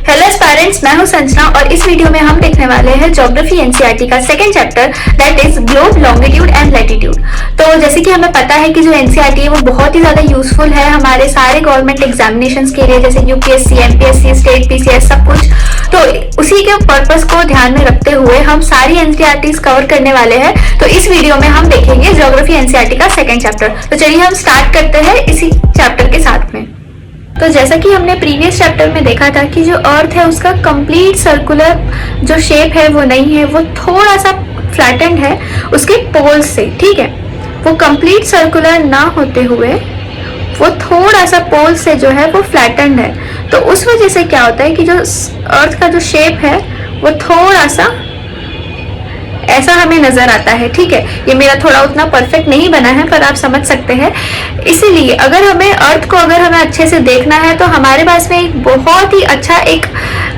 Hello aspirants, मैं हूं संजना और इस वीडियो में हम देखने वाले हैं ज्योग्राफी एनसीईआरटी का second chapter that is globe, longitude and latitude. तो जैसे कि हमें पता है कि जो एनसीईआरटी है वो बहुत ही ज्यादा यूजफुल है हमारे सारे गवर्नमेंट एग्जामिनेशंस के लिए, जैसे यूपीएससी, एमपीएससी, स्टेट पीसीएस, सब कुछ। तो उसी के पर्पस को ध्यान में रखते हुए हम सारी एनसीईआरटीज कवर करने वाले हैं। तो इस वीडियो में हम देखेंगे ज्योग्राफी एनसीईआरटी का सेकंड चैप्टर। तो चलिए हम स्टार्ट करते हैं इसी चैप्टर के साथ में। तो जैसा कि हमने प्रीवियस चैप्टर में देखा था कि जो अर्थ है उसका कंप्लीट सर्कुलर जो शेप है वो नहीं है, वो थोड़ा सा फ्लैटेंड है उसके पोल्स से, ठीक है। वो कंप्लीट सर्कुलर ना होते हुए वो थोड़ा सा पोल से जो है वो फ्लैटेंड है। तो उस वजह से क्या होता है कि जो अर्थ का जो शेप है वो थोड़ा सा ऐसा हमें नजर आता है, ठीक है। ये मेरा थोड़ा उतना परफेक्ट नहीं बना है पर आप समझ सकते हैं। इसीलिए अगर हमें अर्थ को अगर हमें अच्छे से देखना है तो हमारे पास में एक बहुत ही अच्छा एक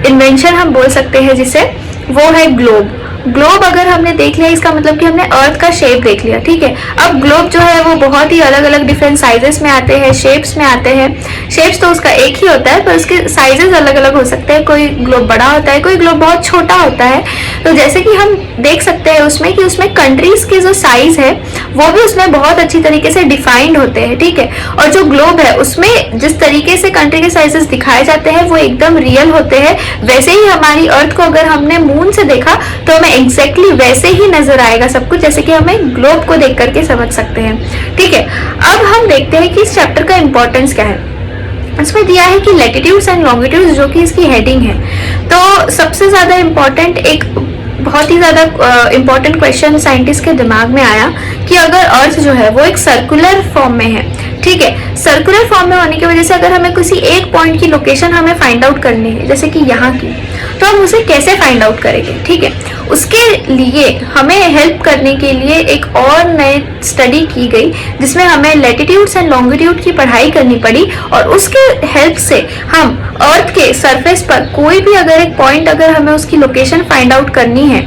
इन्वेंशन हम बोल सकते हैं जिसे, वो है ग्लोब। ग्लोब अगर हमने देख लिया इसका मतलब कि हमने अर्थ का शेप देख लिया, ठीक है। अब ग्लोब जो है वो बहुत ही अलग अलग डिफरेंट साइजेस में आते हैं, शेप्स में आते हैं। शेप्स तो उसका एक ही होता है पर उसके साइजेस अलग अलग हो सकते हैं। कोई ग्लोब बड़ा होता है, कोई ग्लोब बहुत छोटा होता है। तो जैसे कि हम देख सकते हैं उसमें कि उसमें कंट्रीज के जो साइज है वो भी उसमें बहुत अच्छी तरीके से डिफाइंड होते हैं, ठीक है। और जो ग्लोब है उसमें जिस तरीके से कंट्री के साइजेस दिखाए जाते हैं वो एकदम रियल होते हैं। वैसे ही हमारी अर्थ को अगर हमने मून से देखा तो हमें एग्जैक्टली वैसे ही नजर आएगा सब कुछ, जैसे कि हमें ग्लोब को देख करके समझ सकते हैं, ठीक है। अब हम देखते हैं कि इस चैप्टर का इंपॉर्टेंस क्या है। इसमें दिया है कि लैटिट्यूड्स एंड लॉन्गिट्यूड्स जो कि इसकी हेडिंग है। तो सबसे ज्यादा इंपॉर्टेंट एक बहुत ही ज्यादा इंपॉर्टेंट क्वेश्चन साइंटिस्ट के दिमाग में आया कि अगर अर्थ जो है वो एक सर्कुलर फॉर्म में है, ठीक है। सर्कुलर फॉर्म में होने की वजह से अगर हमें किसी एक पॉइंट की लोकेशन हमें फाइंड आउट करनी है, जैसे कि यहाँ की, तो हम उसे कैसे फाइंड आउट करेंगे, ठीक है। उसके लिए हमें हेल्प करने के लिए एक और नई स्टडी की गई जिसमें हमें लैटिट्यूड्स एंड लॉन्गिट्यूड की पढ़ाई करनी पड़ी और उसके हेल्प से हम अर्थ के सरफेस पर कोई भी अगर एक पॉइंट अगर हमें उसकी लोकेशन फाइंड आउट करनी है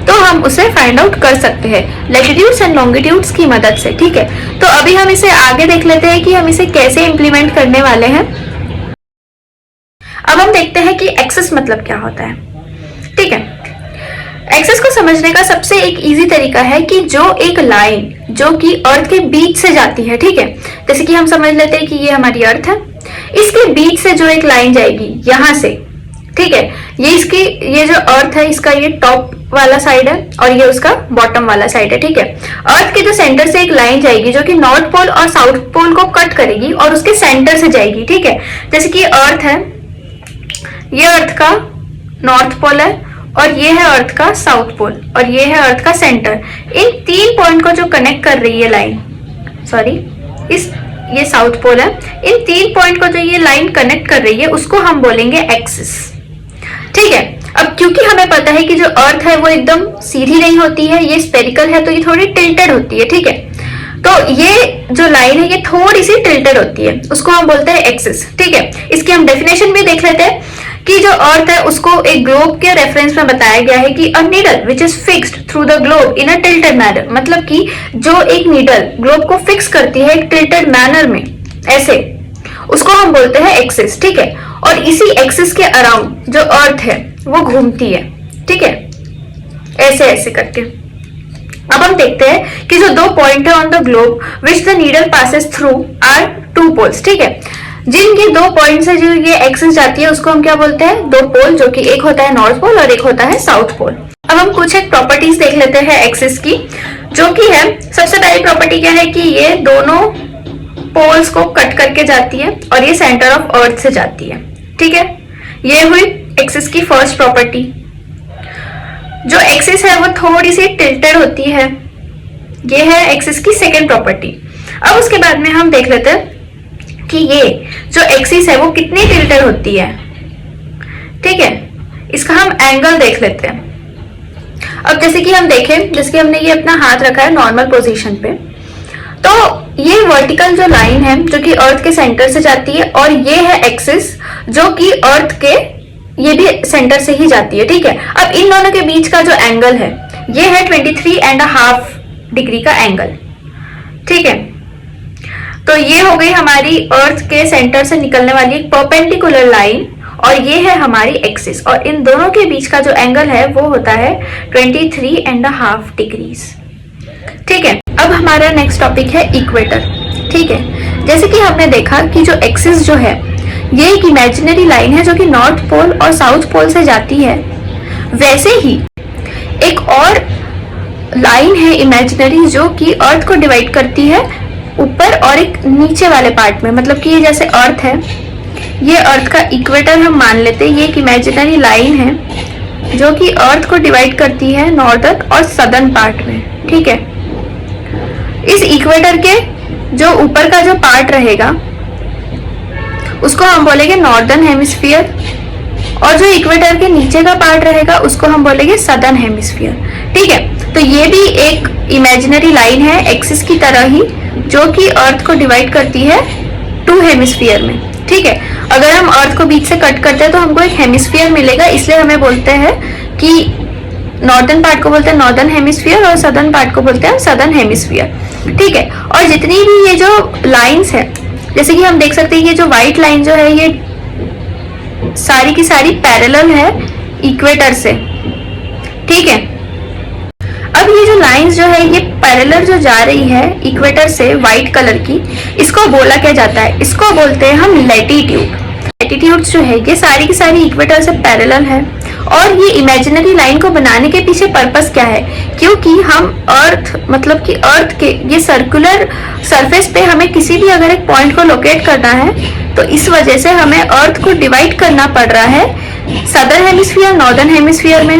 तो हम उसे फाइंड आउट कर सकते हैं लैटिट्यूड्स एंड लॉन्गिट्यूड्स की मदद से, ठीक है। तो अभी हम इसे आगे देख लेते हैं कि हम इसे कैसे इंप्लीमेंट करने वाले हैं। अब हम देखते हैं कि एक्सिस मतलब क्या होता है, ठीक है। एक्सिस को समझने का सबसे एक इजी तरीका है कि जो एक लाइन जो कि अर्थ के बीच से जाती है, ठीक है। जैसे कि हम समझ लेते हैं कि ये हमारी अर्थ है, इसके बीच से जो एक लाइन जाएगी यहां से, ठीक है। ये जो अर्थ है इसका ये टॉप वाला साइड है और ये उसका बॉटम वाला साइड है, ठीक है। अर्थ के जो सेंटर से एक लाइन जाएगी जो कि नॉर्थ पोल और साउथ पोल को कट करेगी और उसके सेंटर से जाएगी, ठीक है। जैसे कि अर्थ है, ये अर्थ का नॉर्थ पोल है और ये है अर्थ का साउथ पोल और ये है अर्थ का सेंटर। इन तीन पॉइंट को जो कनेक्ट कर रही है लाइन, ये साउथ पोल है, इन तीन पॉइंट को जो ये लाइन कनेक्ट कर रही है उसको हम बोलेंगे एक्सिस, ठीक है। अब क्योंकि हमें पता है कि जो अर्थ है वो एकदम सीधी नहीं होती है, ये स्फेरिकल है तो ये थोड़ी टिल्टेड होती है, ठीक है। तो ये जो लाइन है ये थोड़ी सी टिल्टेड होती है, उसको हम बोलते हैं एक्सिस, ठीक है। इसकी हम डेफिनेशन भी देख लेते हैं कि जो अर्थ है उसको एक ग्लोब के रेफरेंस में बताया गया है कि a needle which is fixed through the globe in a tilted manner, मतलब कि जो एक नीडल ग्लोब को फिक्स करती है एक टिल्टेड मैनर में, ऐसे, उसको हम बोलते हैं एक्सिस, ठीक है। और इसी एक्सिस के अराउंड जो अर्थ है वो घूमती है, ठीक है, ऐसे ऐसे करके। अब हम देखते हैं कि जो दो पॉइंट है on the globe which the needle passes through are two poles, ठीक है। जिनके दो पॉइंट से जो ये एक्सिस जाती है उसको हम क्या बोलते हैं, दो पोल, जो कि एक होता है नॉर्थ पोल और एक होता है साउथ पोल। अब हम कुछ एक प्रॉपर्टीज देख लेते हैं एक्सिस की, जो कि है, सबसे पहली प्रॉपर्टी क्या है कि ये दोनों पोल्स को कट करके जाती है और ये सेंटर ऑफ अर्थ से जाती है, ठीक है। ये हुई एक्सिस की फर्स्ट प्रॉपर्टी। जो एक्सिस है वो थोड़ी सी टिल्टेड होती है, ये है एक्सिस की सेकेंड प्रॉपर्टी। अब उसके बाद में हम देख लेते हैं कि ये जो एक्सिस है वो कितनी टिल्टेड होती है, ठीक है। इसका हम एंगल देख लेते हैं। अब जैसे कि हम देखें, जैसे कि हमने ये अपना हाथ रखा है नॉर्मल पोजीशन पे, तो ये वर्टिकल जो लाइन है जो कि अर्थ के सेंटर से जाती है और ये है एक्सिस जो कि अर्थ के ये भी सेंटर से ही जाती है, ठीक है। अब इन दोनों के बीच का जो एंगल है ये है 23.5 डिग्री का एंगल, ठीक है। तो ये हो गई हमारी अर्थ के सेंटर से निकलने वाली एक परपेंडिकुलर लाइन और ये है हमारी एक्सिस, और इन दोनों के बीच का जो एंगल है वो होता है 23.5 डिग्रीज। ठीक है, अब हमारा नेक्स्ट टॉपिक है इक्वेटर। ठीक है, जैसे कि हमने देखा कि जो एक्सिस जो है ये एक इमेजिनरी लाइन है जो कि नॉर्थ पोल और साउथ पोल से जाती है, वैसे ही एक और लाइन है इमेजिनरी जो कि अर्थ को डिवाइड करती है ऊपर और एक नीचे वाले पार्ट में। मतलब कि ये जैसे अर्थ है, ये अर्थ का इक्वेटर हम मान लेते हैं, ये एक इमेजिनरी लाइन है जो कि अर्थ को डिवाइड करती है नॉर्दर्न और सदर्न पार्ट में। ठीक है, इस इक्वेटर के जो ऊपर का जो पार्ट रहेगा उसको हम बोलेंगे नॉर्दर्न हेमिस्फीयर, और जो इक्वेटर के नीचे का पार्ट रहेगा उसको हम बोलेंगे सदर्न हेमिस्फीयर। ठीक है, तो ये भी एक इमेजिनरी लाइन है एक्सिस की तरह ही, जो कि अर्थ को डिवाइड करती है 2 हेमिस्फीयर में। ठीक है, अगर हम अर्थ को बीच से कट करते हैं तो हमको एक हेमिस्फीयर मिलेगा, इसलिए हमें बोलते हैं कि नॉर्दर्न पार्ट को बोलते हैं नॉर्दर्न हेमिस्फीयर और सदर्न पार्ट को बोलते हैं सदर्न हेमिस्फीयर। ठीक है, और जितनी भी ये जो लाइंस है, जैसे कि हम देख सकते हैं ये जो व्हाइट लाइन जो है ये सारी की सारी पैरेलल है इक्वेटर से। ठीक है, अब ये जो लाइंस जो है ये पैरेलल जो जा रही है इक्वेटर से व्हाइट कलर की, इसको बोला क्या जाता है? इसको बोलते हैं हम लैटिट्यूड। लैटिट्यूड्स जो है ये सारी की सारी इक्वेटर से पैरेलल है, और ये इमेजिनरी लाइन को बनाने के पीछे पर्पस क्या है? क्योंकि हम अर्थ मतलब कि अर्थ के ये सर्कुलर सरफेस पे हमें किसी भी अगर एक पॉइंट को लोकेट करना है तो इस वजह से हमें अर्थ को डिवाइड करना पड़ रहा है सदर्न हेमिस्फीयर नॉर्दर्न हेमिस्फीयर में,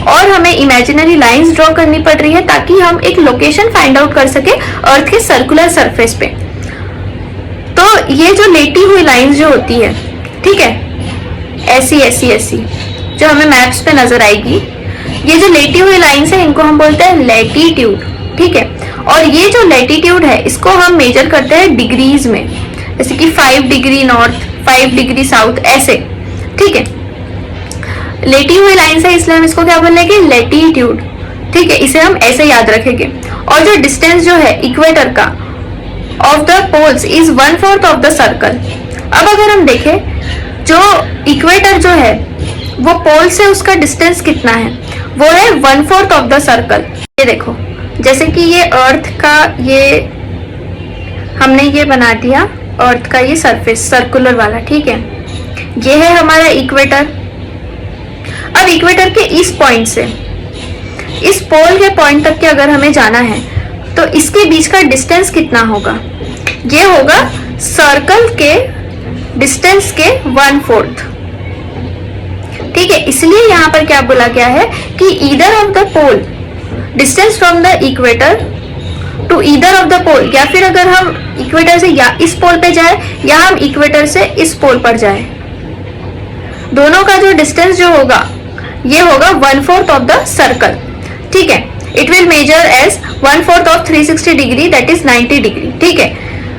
और हमें इमेजिनरी लाइंस ड्रॉ करनी पड़ रही है ताकि हम एक लोकेशन फाइंड आउट कर सके अर्थ के सर्कुलर सरफेस पे। तो ये जो लेटी हुई लाइंस जो होती है, ठीक है, ऐसी ऐसी ऐसी जो हमें मैप्स पे नजर आएगी, ये जो लेटी हुई लाइंस है इनको हम बोलते हैं लैटिट्यूड। ठीक है, और ये जो लैटिट्यूड है इसको हम मेजर करते हैं डिग्रीज में, जैसे कि 5 डिग्री नॉर्थ, 5 डिग्री साउथ, ऐसे। ठीक है, लेटी हुई लाइंस है इसलिए हम इसको क्या बोलेंगे? लैटिट्यूड। ठीक है, इसे हम ऐसे याद रखेंगे। और जो डिस्टेंस जो है इक्वेटर का of the poles is 1/4 of the circle. अब अगर हम देखें जो इक्वेटर जो है वो पोल से उसका डिस्टेंस कितना है, वो है 1/4 ऑफ द सर्कल। ये देखो, जैसे कि ये अर्थ का ये हमने ये बना दिया, अर्थ का ये सरफेस सर्कुलर वाला। ठीक है, ये है हमारा इक्वेटर। अब इक्वेटर के इस पॉइंट से इस पोल के पॉइंट तक के अगर हमें जाना है तो इसके बीच का डिस्टेंस कितना होगा? ये होगा सर्कल के डिस्टेंस के 1/4। ठीक है, इसलिए यहाँ पर क्या बोला गया है कि either of the pole distance from the equator to either of the pole, या फिर अगर हम इक्वेटर से या इस पोल पे जाए या हम इक्वेटर से इस पोल पर जाए, दोनों का जो डिस्टेंस जो होगा ये होगा 1/4 ऑफ द सर्कल। ठीक है, it will measure as 1/4 of 360 degree, that is 90 degree. ठीक है,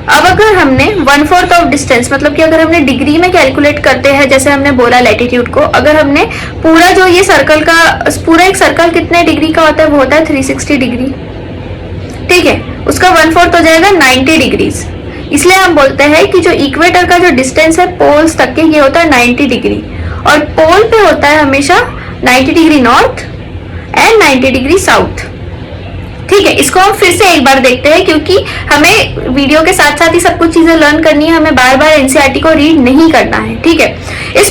अब अगर हमने 1/4 ऑफ डिस्टेंस मतलब कि अगर हमने डिग्री में कैलकुलेट करते हैं, जैसे हमने बोला लैटिट्यूड को, अगर हमने पूरा जो ये सर्कल का पूरा एक सर्कल कितने डिग्री का होता है, वो होता है 360 डिग्री। ठीक है, उसका 1/4 हो जाएगा 90 डिग्रीज। इसलिए हम बोलते हैं कि जो इक्वेटर का जो डिस्टेंस है पोल्स तक के, ये होता है 90 डिग्री, और पोल पे होता है हमेशा 90 degree north and 90 degree south. ठीक है, इसको हम फिर से एक बार देखते हैं क्योंकि हमें वीडियो के साथ साथ ही सब कुछ चीजें लर्न करनी है, हमें बार बार एनसीईआरटी को रीड नहीं करना है। ठीक है, इस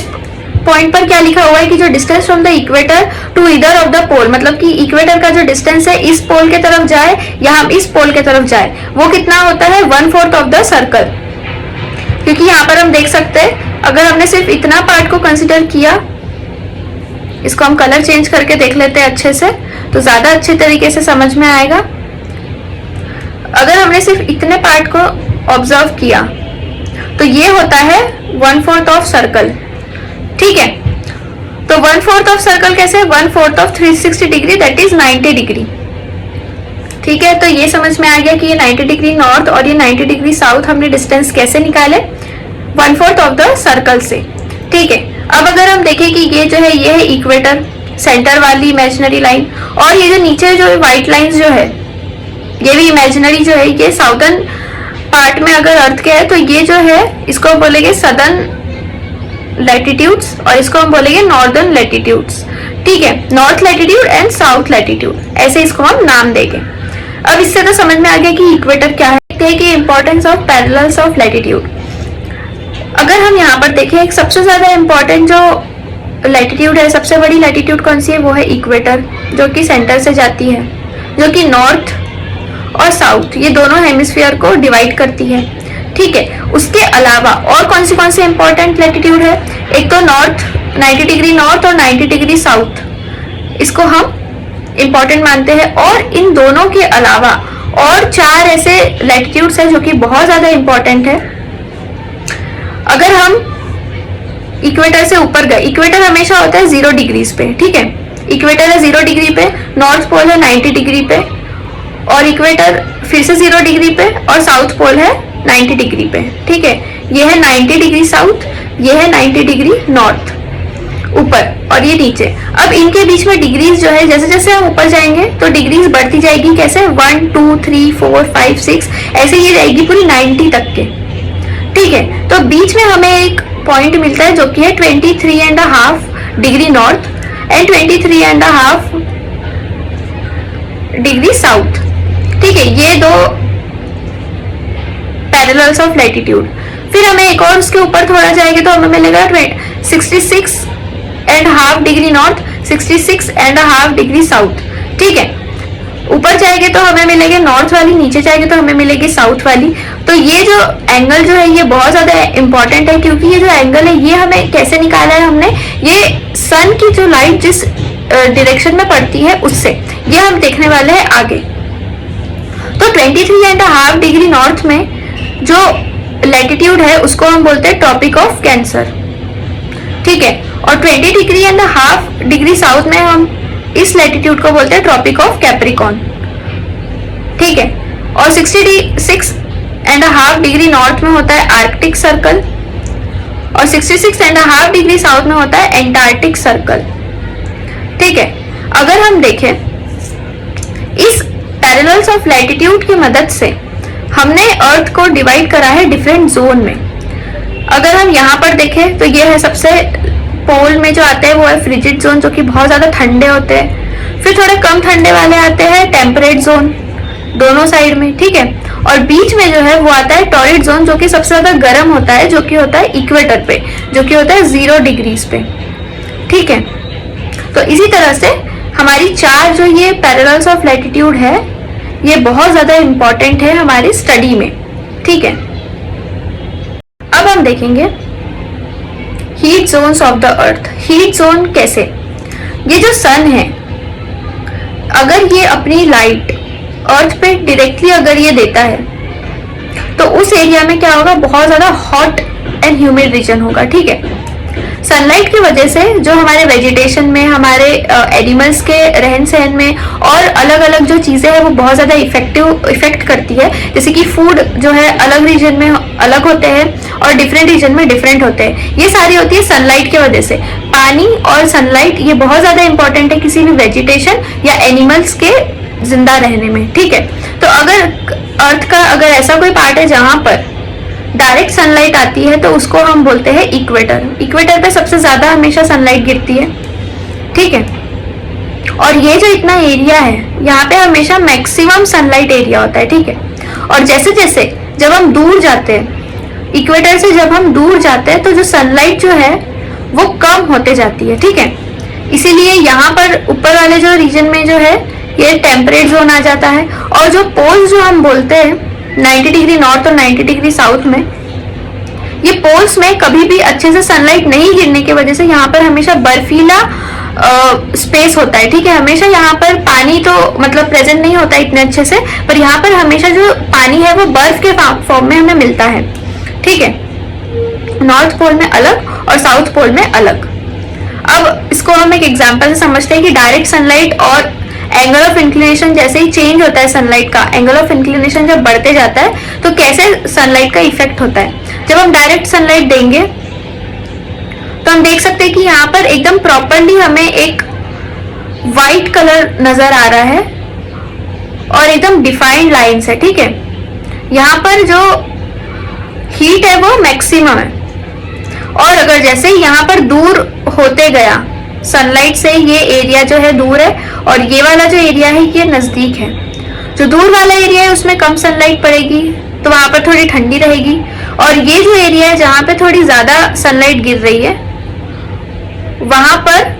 पॉइंट पर क्या लिखा हुआ है कि जो distance from the equator to either of the pole, मतलब कि इक्वेटर का जो डिस्टेंस है इस पोल के तरफ जाए या हम इस पोल के तरफ जाए, वो कितना होता है 1/4 ऑफ द सर्कल। क्योंकि यहाँ पर हम देख सकते हैं अगर हमने सिर्फ इतना पार्ट को कंसिडर किया, इसको हम कलर चेंज करके देख लेते हैं अच्छे से तो ज्यादा अच्छे तरीके से समझ में आएगा। अगर हमने सिर्फ इतने पार्ट को ऑब्जर्व किया तो ये होता है 1/4 ऑफ सर्कल। ठीक है, तो 1/4 ऑफ सर्कल कैसे? 1/4 of 360 degree, that is 90 degree. ठीक है, तो ये समझ में आ गया कि ये 90 डिग्री नॉर्थ और ये 90 डिग्री साउथ हमने डिस्टेंस कैसे निकाले, 1/4 ऑफ द सर्कल से। ठीक है, अब अगर हम देखें कि ये जो है ये है इक्वेटर, सेंटर वाली इमेजिनरी लाइन, और ये जो नीचे जो व्हाइट लाइंस जो है ये भी इमेजिनरी जो है, ये साउदर्न पार्ट में अगर अर्थ के है तो ये जो है इसको बोलेंगे सदर्न लैटिट्यूड्स और इसको हम बोलेंगे नॉर्दर्न लैटिट्यूड्स। ठीक है, north latitude and south latitude, ऐसे इसको हम नाम देंगे। अब इससे तो समझ में आ गया कि इक्वेटर क्या है। देखते हैं कि importance of parallels of latitude. अगर हम यहाँ पर देखें, एक सबसे ज्यादा इंपॉर्टेंट जो लैटिट्यूड है, सबसे बड़ी लैटिट्यूड कौन सी है, वो है इक्वेटर, जो कि सेंटर से जाती है, जो कि नॉर्थ और साउथ ये दोनों हेमिस्फीयर को डिवाइड करती है। ठीक है, उसके अलावा और कौन से इंपॉर्टेंट लैटिट्यूड है, एक तो नॉर्थ 90 डिग्री नॉर्थ और 90 डिग्री साउथ, इसको हम इंपॉर्टेंट मानते हैं। और इन दोनों के अलावा और 4 ऐसे लैटिट्यूड्स हैं जो कि बहुत ज्यादा इंपॉर्टेंट है। अगर हम इक्वेटर से ऊपर गए, इक्वेटर हमेशा होता है 0 डिग्रीज पे। ठीक है, इक्वेटर है 0 डिग्री पे, नॉर्थ पोल है 90 डिग्री पे, और इक्वेटर फिर से 0 डिग्री पे, और साउथ पोल है 90 डिग्री पे। ठीक है, ये है 90 डिग्री साउथ, ये है 90 डिग्री नॉर्थ ऊपर, और ये नीचे। अब इनके बीच में डिग्रीज जो है, जैसे जैसे हम ऊपर जाएंगे तो डिग्रीज बढ़ती जाएगी। कैसे, 1 2 3 4 5 6 ऐसे ये जाएगी पूरी 90 तक के। ठीक है, तो बीच में हमें एक पॉइंट मिलता है जो कि है 23.5 degree north and 23.5 degree south. ठीक है, ये दो पैरेलल्स ऑफ लैटिट्यूड। फिर हमें एक और उसके ऊपर थोड़ा जाएंगे तो हमें मिलेगा 66.5 डिग्री नॉर्थ, 66.5 डिग्री साउथ। ठीक है, ऊपर जाएंगे तो हमें मिलेगी नॉर्थ वाली, नीचे जाएंगे तो हमें मिलेगी साउथ वाली। तो ये जो एंगल जो है ये बहुत ज्यादा इंपॉर्टेंट है, क्योंकि ये जो एंगल है ये हमें कैसे निकाला है हमने, ये सन की जो लाइट जिस डायरेक्शन में पड़ती है उससे, ये हम देखने वाले हैं आगे। तो 23.5 डिग्री नॉर्थ में जो लैटिट्यूड है उसको हम बोलते हैं ट्रॉपिक ऑफ कैंसर। ठीक है, और 20.5 डिग्री साउथ में हम इस लैटिट्यूड को बोलते हैं ट्रॉपिक ऑफ कैप्रिकॉर्न। ठीक है, और 66.5 डिग्री नॉर्थ में होता है आर्कटिक सर्कल, और 66.5 डिग्री साउथ में होता है एंटार्क्टिक सर्कल। ठीक है, अगर हम देखें इस पैरेलल्स ऑफ लैटिट्यूड की मदद से हमने अर्थ को डिवाइड करा है डिफरेंट जोन में। अगर हम यहाँ पर देखें तो ये है सबसे पोल में जो आते हैं वो है फ्रिजिड जोन, जो कि बहुत ज्यादा ठंडे होते हैं। फिर थोड़े कम ठंडे वाले आते हैं टेम्परेट जोन दोनों साइड में। ठीक है, और बीच में जो है वो आता है टॉरिड जोन, जो कि सबसे ज्यादा गर्म होता है, जो कि होता है इक्वेटर पे, जो कि होता है 0 डिग्रीज पे। ठीक है, तो इसी तरह से हमारी 4 जो ये पैरेलल्स ऑफ लैटिट्यूड है ये बहुत ज्यादा इंपॉर्टेंट है हमारी स्टडी में। ठीक है, अब हम देखेंगे heat zones of the earth. Heat zone कैसे, ये जो सन है अगर ये अपनी लाइट अर्थ पे डायरेक्टली अगर ये देता है तो उस एरिया में क्या होगा, बहुत ज्यादा हॉट एंड ह्यूमिड रीजन होगा। ठीक है, सनलाइट की वजह से जो हमारे वेजिटेशन में, हमारे एनिमल्स के रहन सहन में और अलग अलग जो चीजें हैं वो बहुत ज्यादा इफेक्ट करती है। जैसे कि फूड जो है अलग रीजन में अलग होते हैं और डिफरेंट रीजन में डिफरेंट होते हैं, ये सारी होती है सनलाइट की वजह से। पानी और सनलाइट ये बहुत ज्यादा इंपॉर्टेंट है किसी भी वेजिटेशन या एनिमल्स के जिंदा रहने में। ठीक है, तो अगर अर्थ का अगर ऐसा कोई पार्ट है जहां पर डायरेक्ट सनलाइट आती है तो उसको हम बोलते हैं इक्वेटर। इक्वेटर पे सबसे ज्यादा हमेशा सनलाइट गिरती है। ठीक है, और ये जो इतना एरिया है यहाँ पे हमेशा मैक्सिमम सनलाइट एरिया होता है। ठीक है, और जैसे जैसे जब हम दूर जाते हैं इक्वेटर से, जब हम दूर जाते हैं तो जो सनलाइट जो है वो कम होते जाती है। ठीक है, इसीलिए यहाँ पर ऊपर वाले जो रीजन में जो है ये टेम्परेट जोन आ जाता है। और जो पोल्स जो हम बोलते हैं 90 डिग्री नॉर्थ और 90 डिग्री साउथ में, ये पोल्स में कभी भी अच्छे से सनलाइट नहीं गिरने की वजह से यहाँ पर हमेशा बर्फीला स्पेस होता है। ठीक है, हमेशा यहाँ पर पानी तो मतलब प्रेजेंट नहीं होता इतने अच्छे से, पर यहाँ पर हमेशा जो पानी है वो बर्फ के फॉर्म में हमें मिलता है। ठीक है, नॉर्थ पोल में अलग और साउथ पोल में अलग। अब इसको हम एक एग्जांपल से समझते हैं कि डायरेक्ट सनलाइट और एंगल ऑफ इंक्लिनेशन जैसे ही चेंज होता है सनलाइट का, एंगल ऑफ इंक्लिनेशन जब बढ़ते जाता है तो कैसे सनलाइट का इफेक्ट होता है। जब हम डायरेक्ट सनलाइट देंगे तो हम देख सकते हैं कि यहाँ पर एकदम प्रॉपरली हमें एक वाइट कलर नजर आ रहा है और एकदम डिफाइंड लाइंस है। ठीक है, यहाँ पर जो हीट है वो मैक्सिमम है और अगर जैसे यहाँ पर दूर होते गया सनलाइट से, ये एरिया जो है दूर है और ये वाला जो एरिया है ये नजदीक है। जो दूर वाला एरिया है उसमें कम सनलाइट पड़ेगी तो वहां पर थोड़ी ठंडी रहेगी, और ये जो एरिया है जहां पे थोड़ी ज्यादा सनलाइट गिर रही है वहां पर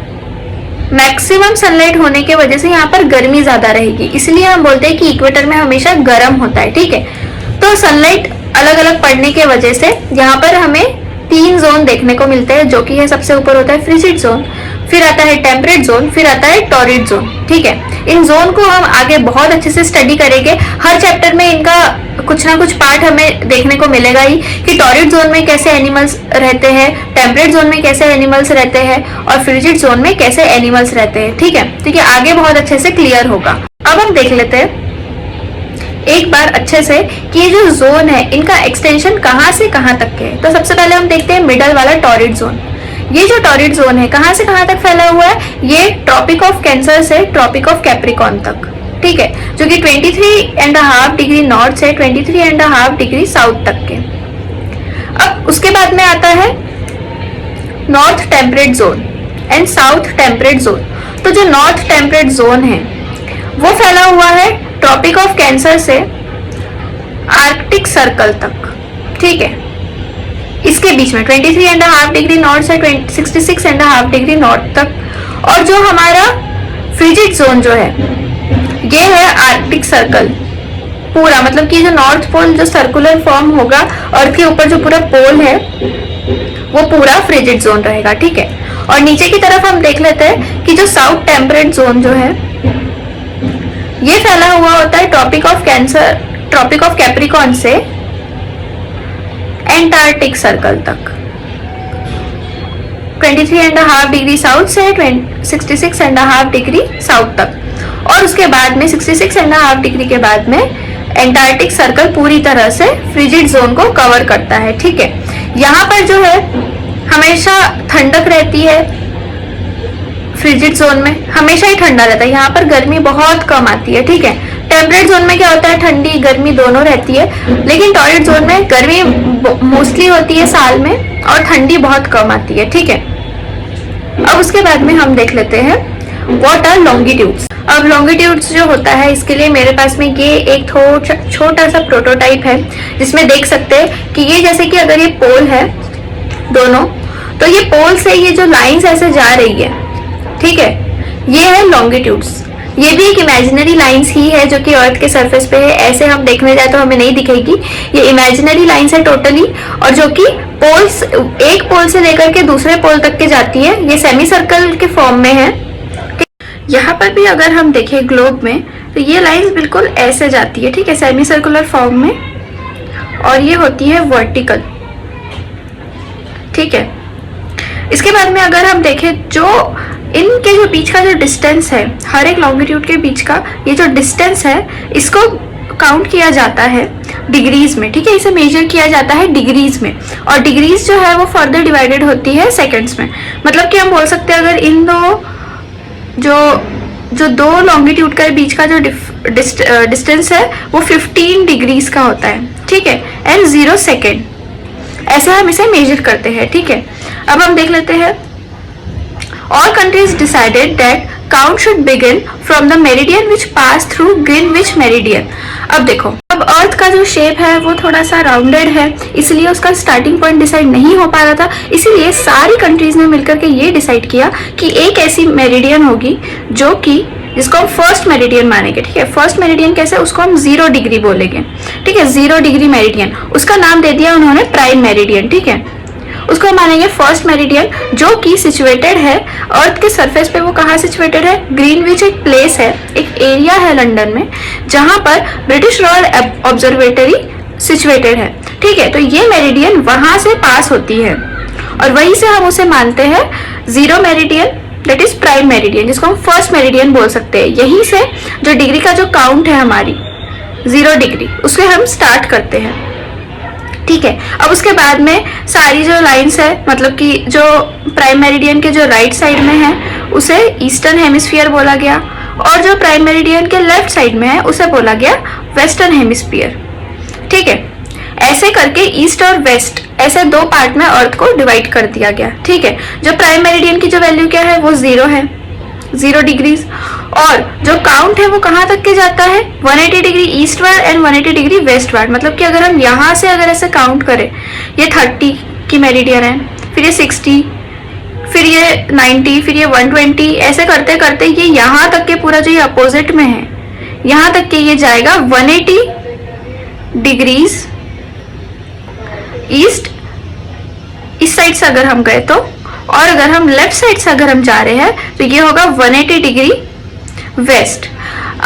मैक्सिमम सनलाइट होने के वजह से यहाँ पर गर्मी ज्यादा रहेगी। इसलिए हम बोलते हैं कि इक्वेटर में हमेशा गर्म होता है। ठीक है, तो सनलाइट अलग अलग पड़ने के वजह से यहाँ पर हमें 3 जोन देखने को मिलते हैं, जो कि है सबसे ऊपर होता है फ्रिजिड जोन, फिर आता है टेम्परेट जोन, फिर आता है टॉरिड जोन। ठीक है, इन जोन को हम आगे बहुत अच्छे से स्टडी करेंगे। हर चैप्टर में इनका कुछ ना कुछ पार्ट हमें देखने को मिलेगा ही कि टॉरिड जोन में कैसे एनिमल्स रहते हैं, टेम्परेट जोन में कैसे एनिमल्स रहते हैं और फ्रिजिड जोन में कैसे एनिमल्स रहते हैं। ठीक है, तो ये आगे बहुत अच्छे से क्लियर होगा। अब हम देख लेते हैं एक बार अच्छे से कि ये जो जोन है इनका एक्सटेंशन कहाँ से कहाँ तक है। तो सबसे पहले हम देखते हैं मिडल वाला टॉरिड जोन। ये जो टॉरिड जोन है कहाँ से कहाँ तक फैला हुआ है, ये ट्रॉपिक ऑफ कैंसर से ट्रॉपिक ऑफ कैप्रिकॉर्न तक। ठीक है, जो कि 23.5 डिग्री नॉर्थ से 23.5 डिग्री साउथ तक के। अब उसके बाद में आता है north temperate zone and south temperate zone. तो जो नॉर्थ टेम्परेट जोन है वो फैला हुआ है ट्रॉपिक ऑफ कैंसर से आर्कटिक सर्कल तक। ठीक है, इसके बीच में 23.5 डिग्री नॉर्थ से 66.5 डिग्री नॉर्थ तक। और जो हमारा फ्रिजिड जोन जो है ये है आर्कटिक सर्कल पूरा, मतलब कि जो नॉर्थ पोल जो सर्कुलर फॉर्म होगा अर्थ के ऊपर जो पूरा पोल है वो पूरा फ्रिजिड जोन रहेगा। ठीक है, और नीचे की तरफ हम देख लेते हैं कि जो साउथ टेम्परेट जोन जो है ये फैला हुआ होता है Tropic of Cancer, Tropic of Capricorn से एंटार्क्टिक सर्कल तक, 23.5 डिग्री साउथ से 66.5 डिग्री साउथ तक। और उसके बाद में 66.5 डिग्री के बाद में एंटार्क्टिक सर्कल पूरी तरह से फ्रिजिड जोन को कवर करता है। ठीक है, यहाँ पर जो है हमेशा ठंडक रहती है, फ्रिजिड जोन में हमेशा ही ठंडा रहता है, यहाँ पर गर्मी बहुत कम आती है। ठीक है, टेम्परेट जोन में क्या होता है, ठंडी गर्मी दोनों रहती है, लेकिन टॉरिड जोन में गर्मी मोस्टली होती है साल में और ठंडी बहुत कम आती है। ठीक है, अब उसके बाद में हम देख लेते हैं व्हाट आर लॉन्गिट्यूड्स। अब लॉन्गिट्यूड्स जो होता है इसके लिए मेरे पास में ये एक छोटा सा प्रोटोटाइप है जिसमें देख सकते हैं कि ये जैसे कि अगर ये पोल है दोनों, तो ये पोल से ये जो लाइंस ऐसे जा रही है, ठीक है, ये है लॉन्गिट्यूड्स। ये भी एक इमेजिनरी लाइंस ही है जो कि अर्थ के सरफेस पे है, ऐसे हम देखने जाए तो हमें नहीं दिखेगी, ये इमेजिनरी लाइंस है टोटली, और जो कि पोल्स एक पोल से लेकर के दूसरे पोल तक के जाती है, ये सेमी सर्कल के फॉर्म में है। यहाँ पर भी अगर हम देखें ग्लोब में तो ये लाइंस बिल्कुल ऐसे जाती है, ठीक है, सेमी सर्कुलर फॉर्म में, और ये होती है वर्टिकल। ठीक है, इसके बाद में अगर हम देखें जो इनके जो बीच का जो डिस्टेंस है, हर एक लॉन्गिट्यूड के बीच का ये जो डिस्टेंस है इसको काउंट किया जाता है डिग्रीज में। ठीक है, इसे मेजर किया जाता है डिग्रीज में, और डिग्रीज जो है वो फर्दर डिवाइडेड होती है सेकंड्स में। मतलब कि हम बोल सकते हैं अगर इन जो दो लॉन्गिट्यूड के बीच का जो डिस्टेंस है वो 15 डिग्रीज का होता है। ठीक है, एंड 0 सेकेंड, ऐसे हम इसे मेजर करते हैं। ठीक है, अब हम देख लेते हैं all countries decided that count should begin from the meridian which pass through Greenwich meridian। अब देखो, अब अर्थ का जो शेप है वो थोड़ा सा राउंडेड है, इसलिए उसका स्टार्टिंग पॉइंट डिसाइड नहीं हो पा रहा था, इसीलिए सारी कंट्रीज ने मिलकर के ये डिसाइड किया कि एक ऐसी मेरिडियन होगी जो कि जिसको हम फर्स्ट मेरिडियन मानेंगे। ठीक है, फर्स्ट मेरिडियन कैसे, उसको हम 0 डिग्री बोलेंगे। ठीक है, 0 डिग्री मेरिडियन, उसका नाम दे दिया उन्होंने प्राइम मेरिडियन। ठीक है, उसको मानेंगे फर्स्ट मेरिडियन जो कि सिचुएटेड है अर्थ के सरफेस पे। वो कहाँ सिचुएटेड है, ग्रीनविच एक प्लेस है, एक एरिया है लंदन में जहां पर ब्रिटिश रॉयल ऑब्जर्वेटरी सिचुएटेड है। ठीक है, तो ये मेरिडियन वहां से पास होती है और वहीं से हम उसे मानते हैं 0 meridian, that is prime meridian, जिसको हम फर्स्ट मेरिडियन बोल सकते हैं। यहीं से जो डिग्री का जो काउंट है हमारी 0 डिग्री, उससे हम स्टार्ट करते हैं। ठीक है, अब उसके बाद में सारी जो लाइंस है, मतलब कि जो प्राइम मेरिडियन के जो राइट साइड में है उसे ईस्टर्न हेमिस्फीयर बोला गया, और जो प्राइम मेरिडियन के लेफ्ट साइड में है उसे बोला गया वेस्टर्न हेमिस्फीयर। ठीक है, ऐसे करके ईस्ट और वेस्ट ऐसे दो पार्ट में अर्थ को डिवाइड कर दिया गया, ठीक है। जो प्राइम मेरिडियन की जो वैल्यू क्या है वो 0 है, 0 डिग्रीज, और जो काउंट है वो कहाँ तक के जाता है 180 degree eastward and 180 degree westward. मतलब कि अगर हम यहाँ से अगर ऐसे काउंट करें, ये 30 की मेरिडियन है, फिर ये 60, फिर ये 90, फिर ये 120, ऐसे करते करते ये यहाँ तक के पूरा जो ये अपोजिट में है यहाँ तक के ये जाएगा 180 डिग्रीज ईस्ट इस साइड से अगर हम गए तो, और अगर हम लेफ्ट साइड से अगर हम जा रहे हैं तो ये होगा 180 डिग्री वेस्ट।